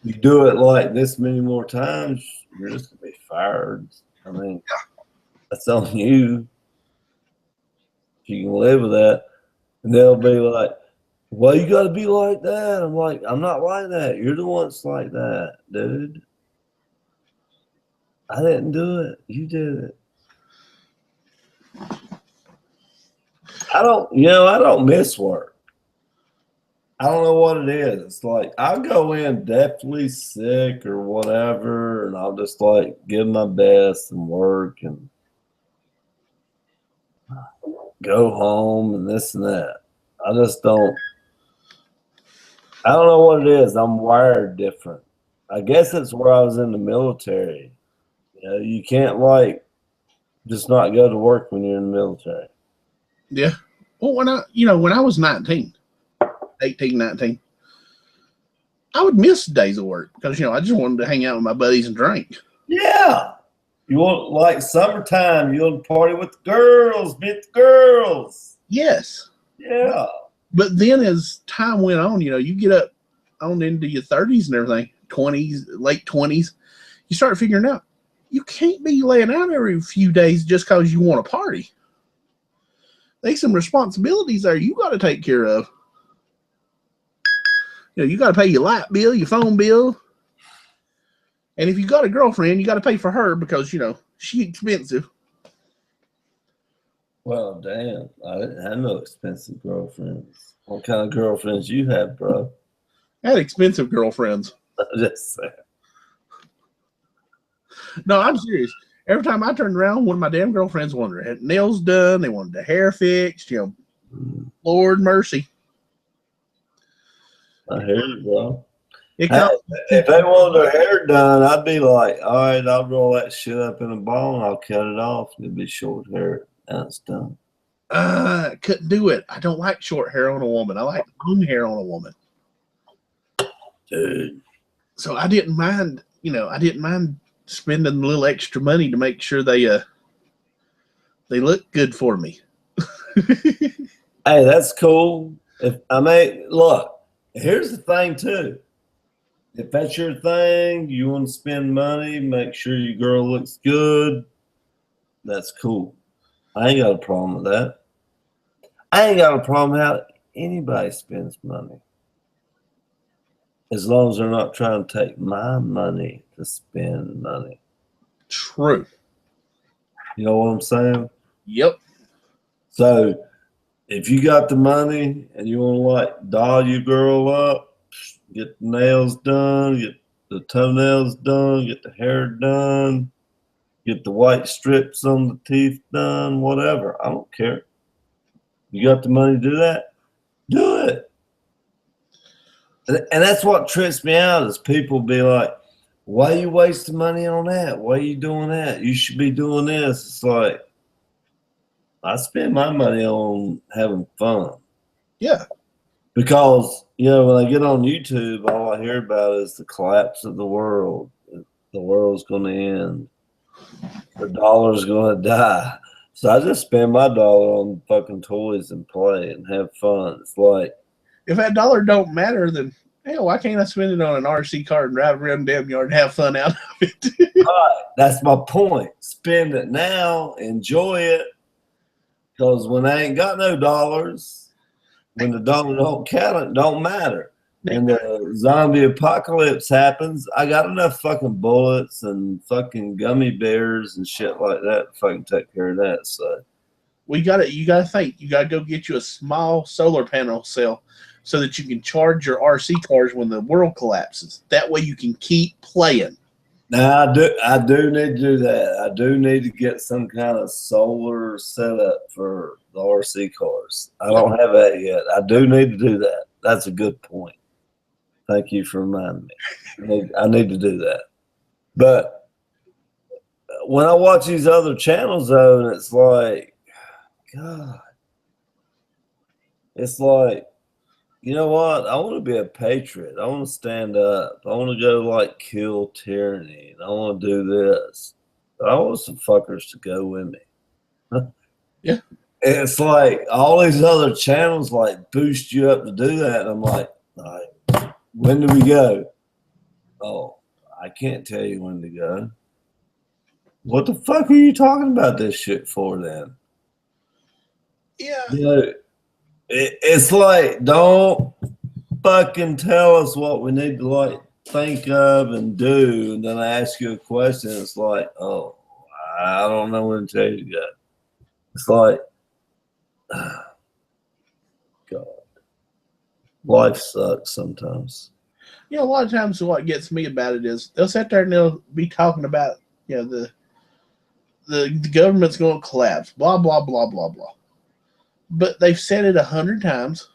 you do it like this many more times, you're just going to be fired. I mean, that's on you. You can live with that. And they'll be like, well, you got to be like that. I'm like, I'm not like that. You're the one that's like that, dude. I didn't do it. You did it. I don't miss work. I don't know what it is. It's like, I'll go in deathly sick or whatever, and I'll just like give my best and work and go home and this and that. I don't know what it is. I'm wired different. I guess it's where I was in the military. You know, you can't like just not go to work when you're in the military.
Yeah. Well, when I was 18, 19, I would miss days of work because, I just wanted to hang out with my buddies and drink.
Yeah. You want, like, summertime, you want to party with the girls, meet the girls.
Yes.
Yeah.
But then as time went on, you get up on into your 30s and everything, 20s, late 20s, you start figuring out you can't be laying out every few days just because you want to party. There's some responsibilities there you got to take care of. You got to pay your light bill, your phone bill. And if you got a girlfriend, you got to pay for her because, she's expensive.
Well, damn. I didn't have no expensive girlfriends. What kind of girlfriends you have, bro?
I had expensive girlfriends.
I'm just saying.
No, I'm serious. Every time I turned around, one of my damn girlfriends wanted her nails done. They wanted the hair fixed. Lord mercy.
I hear you, bro.
It
Hey,
costs
if they want their hair done, I'd be like, all right, I'll roll that shit up in a ball and I'll cut it off. It'll be short hair. Now it's done.
Couldn't do it. I don't like short hair on a woman. I like long hair on a woman.
Dude.
So I didn't mind, I didn't mind spending a little extra money to make sure they look good for me.
Hey, that's cool. Look, here's the thing too. If that's your thing, you want to spend money, make sure your girl looks good. That's cool. I ain't got a problem with that. I ain't got a problem how anybody spends money. As long as they're not trying to take my money to spend money.
True.
You know what I'm saying?
Yep.
So if you got the money and you want to like doll your girl up, get the nails done, get the toenails done, get the hair done, get the white strips on the teeth done, whatever. I don't care. You got the money to do that? Do it. And that's what trips me out is people be like, why are you wasting money on that? Why are you doing that? You should be doing this. It's like, I spend my money on having fun.
Yeah.
Because, when I get on YouTube, all I hear about is the collapse of the world. The world's going to end. The dollar's going to die. So I just spend my dollar on fucking toys and play and have fun. It's like,
if that dollar don't matter, then hell, why can't I spend it on an RC car and drive around the damn yard and have fun out of it?
right, that's my point. Spend it now, enjoy it. Because when I ain't got no dollars, when the dollar don't count, it don't matter. And the zombie apocalypse happens, I got enough fucking bullets and fucking gummy bears and shit like that to fucking take care of that. So
you gotta think, you gotta go get you a small solar panel cell so that you can charge your RC cars when the world collapses. That way you can keep playing.
Now I do need to do that. I do need to get some kind of solar setup for the RC cars. I don't have that yet. I do need to do that. That's a good point. Thank you for reminding me. I need to do that. But when I watch these other channels though, and it's like, God, it's like, you know what? I want to be a patriot. I want to stand up. I want to go like kill tyranny. And I want to do this. But I want some fuckers to go with me.
Yeah.
And it's like all these other channels like boost you up to do that. And I'm like, all right, when do we go? Oh, I can't tell you when to go. What the fuck are you talking about this shit for then?
Yeah.
It's like, don't fucking tell us what we need to like think of and do, and then I ask you a question. It's like, oh, I don't know when to tell you to go. It's like, God, life sucks sometimes.
A lot of times what gets me about it is they'll sit there and they'll be talking about, the government's going to collapse, blah, blah, blah, blah, blah. But they've said it 100 times.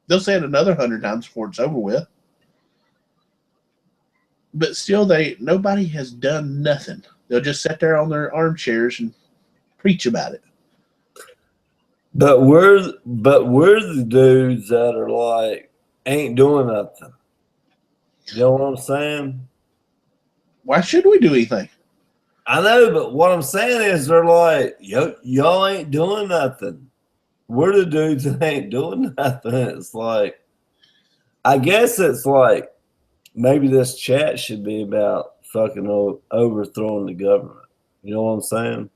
They'll say it another 100 times before it's over with. But still, nobody has done nothing. They'll just sit there on their armchairs and preach about it.
But we're the dudes that are like ain't doing nothing. You know what I'm saying?
Why should we do anything?
I know, but what I'm saying is they're like, y'all ain't doing nothing. We're the dudes that ain't doing nothing. It's like, I guess it's like maybe this chat should be about fucking overthrowing the government. You know what I'm saying?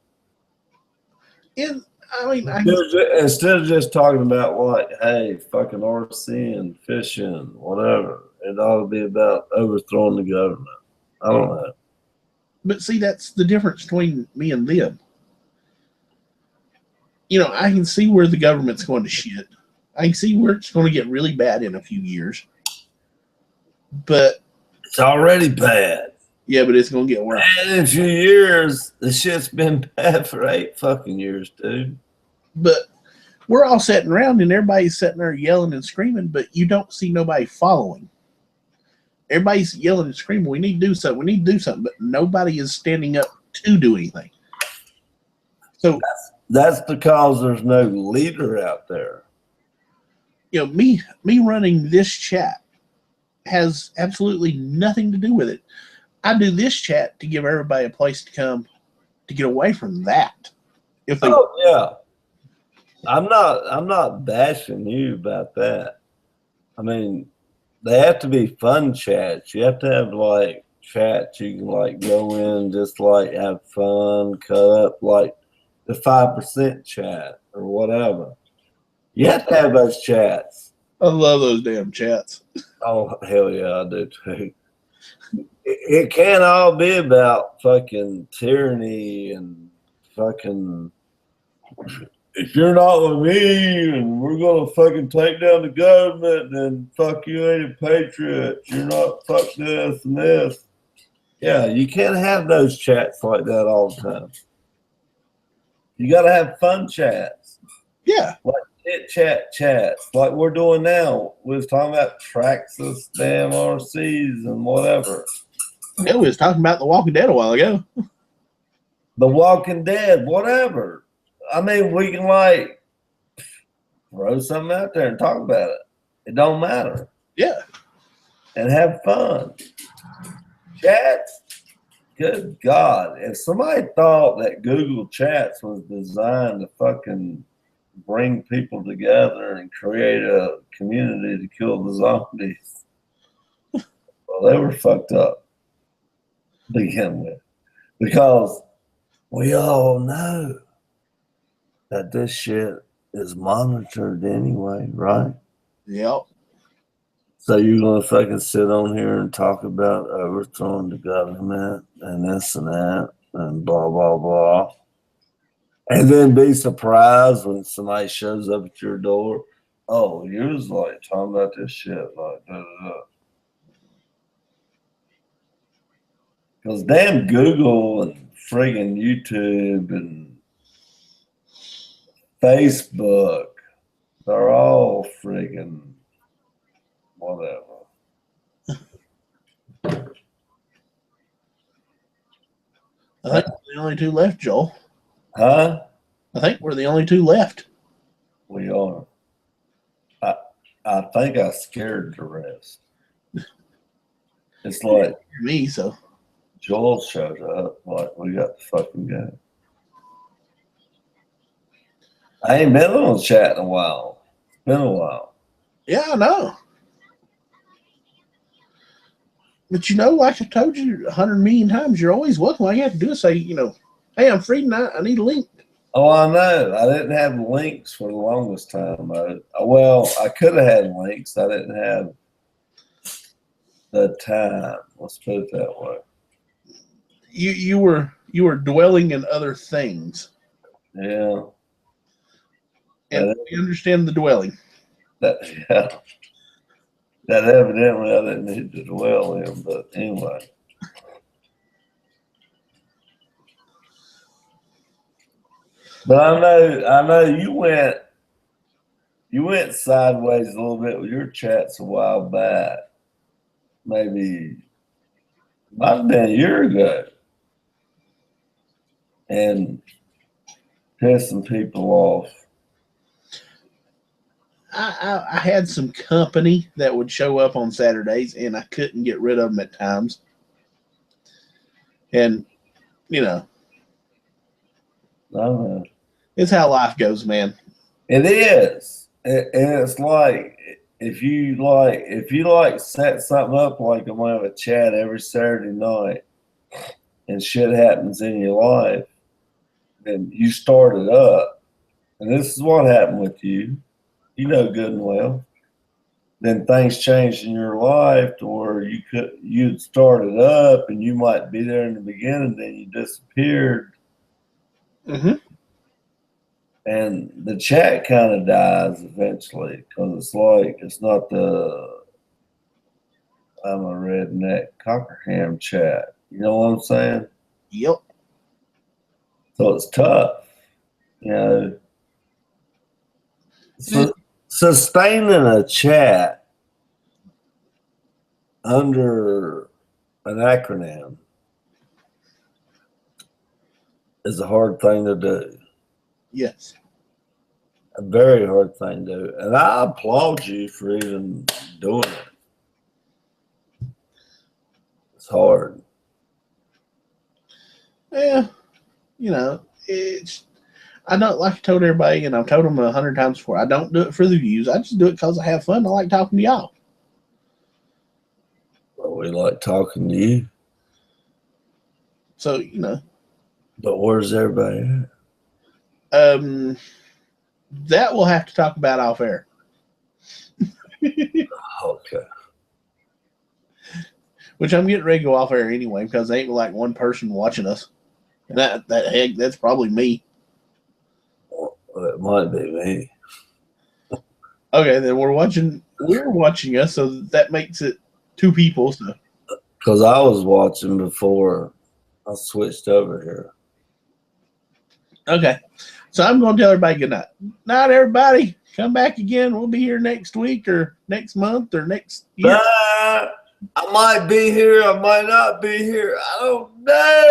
Instead of just talking about like, hey, fucking RC and fishing, whatever, it ought to be about overthrowing the government. I don't know.
But see, that's the difference between me and them. I can see where the government's going to shit. I can see where it's going to get really bad in a few years. But
it's already bad.
Yeah, but it's gonna get worse.
And in a few years, the shit's been bad for 8 fucking years, dude.
But we're all sitting around and everybody's sitting there yelling and screaming, but you don't see nobody following. Everybody's yelling and screaming, we need to do something, we need to do something, but nobody is standing up to do anything. So
that's because there's no leader out there.
You know, me running this chat has absolutely nothing to do with it. I do this chat to give everybody a place to come to get away from that. If they
yeah. I'm not bashing you about that. I mean, they have to be fun chats. You have to have like chats you can like go in and just like have fun, cut up like the 5% chat or whatever. You have to have those chats.
I love those damn chats.
Oh hell yeah, I do too. It can't all be about fucking tyranny and fucking. If you're not with me and we're gonna fucking take down the government, then fuck you ain't a patriot. You're not fuck this and this. Yeah, you can't have those chats like that all the time. You gotta have fun chats.
Yeah.
Like chats like we're doing now. We was talking about Traxxas, damn RCs and whatever.
Yeah, we was talking about The Walking Dead a while ago.
The Walking Dead, whatever. I mean, we can like throw something out there and talk about it. It don't matter.
Yeah.
And have fun. Chats, good God. If somebody thought that Google Chats was designed to fucking bring people together and create a community to kill the zombies, well, they were fucked up to begin with. Because we all know that this shit is monitored anyway, right?
Yep.
So you're gonna fucking sit on here and talk about overthrowing the government and this and that and blah blah blah, and then be surprised when somebody shows up at your door. Oh, you was like talking about this shit like da da da. Because damn Google and friggin' YouTube and Facebook, they're all friggin' whatever.
I think we're the only two left, Joel.
Huh?
I think we're the only two left.
We are. I think I scared the rest. It's like
Me, so.
Joel showed up, like we got the fucking game. I ain't been on chat in a while. It's been a while.
Yeah, I know. But you know, like I told you 100 million times, you're always welcome. All you have to do is say, you know, hey, I'm free tonight. I need a link.
Oh, I know. I didn't have links for the longest time. Well, I could have had links. I didn't have the time. Let's put it that way.
You were dwelling in other things.
Yeah.
And we understand the dwelling.
Yeah. That evidently I didn't need to dwell in, but anyway. But I know you went sideways a little bit with your chats a while back. Maybe might have been a year ago. And pissing people off.
I had some company that would show up on Saturdays, and I couldn't get rid of them at times. And, you know, it's how life goes, man.
It is. And it's like if you set something up like I'm gonna have a chat every Saturday night and shit happens in your life, then you start it up. And this is what happened with you. You know good and well. Then things changed in your life to where you'd started up and you might be there in the beginning, then you disappeared.
Mm-hmm.
And the chat kind of dies eventually because it's like it's not the I'm a redneck Cockerham chat. You know what I'm saying?
Yep.
So it's tough. You know, sustaining a chat under an acronym is a hard thing to do.
Yes.
A very hard thing to do. And I applaud you for even doing it. It's hard.
Yeah. You know, it's. I don't, like I told everybody, and I've told them 100 times before, I don't do it for the views. I just do it because I have fun. I like talking to y'all.
Well, we like talking to you.
So, you know.
But where's everybody
at? That we'll have to talk about off air.
Okay.
Which I'm getting ready to go off air anyway, because there ain't like one person watching us. And that's probably me.
Well, it might be me.
Okay, then we're watching us, so that makes it 2 people. So.
Because I was watching before I switched over here.
Okay. So I'm going to tell everybody good night. Night, everybody. Come back again. We'll be here next week or next month or next year.
I might be here. I might not be here. I don't know.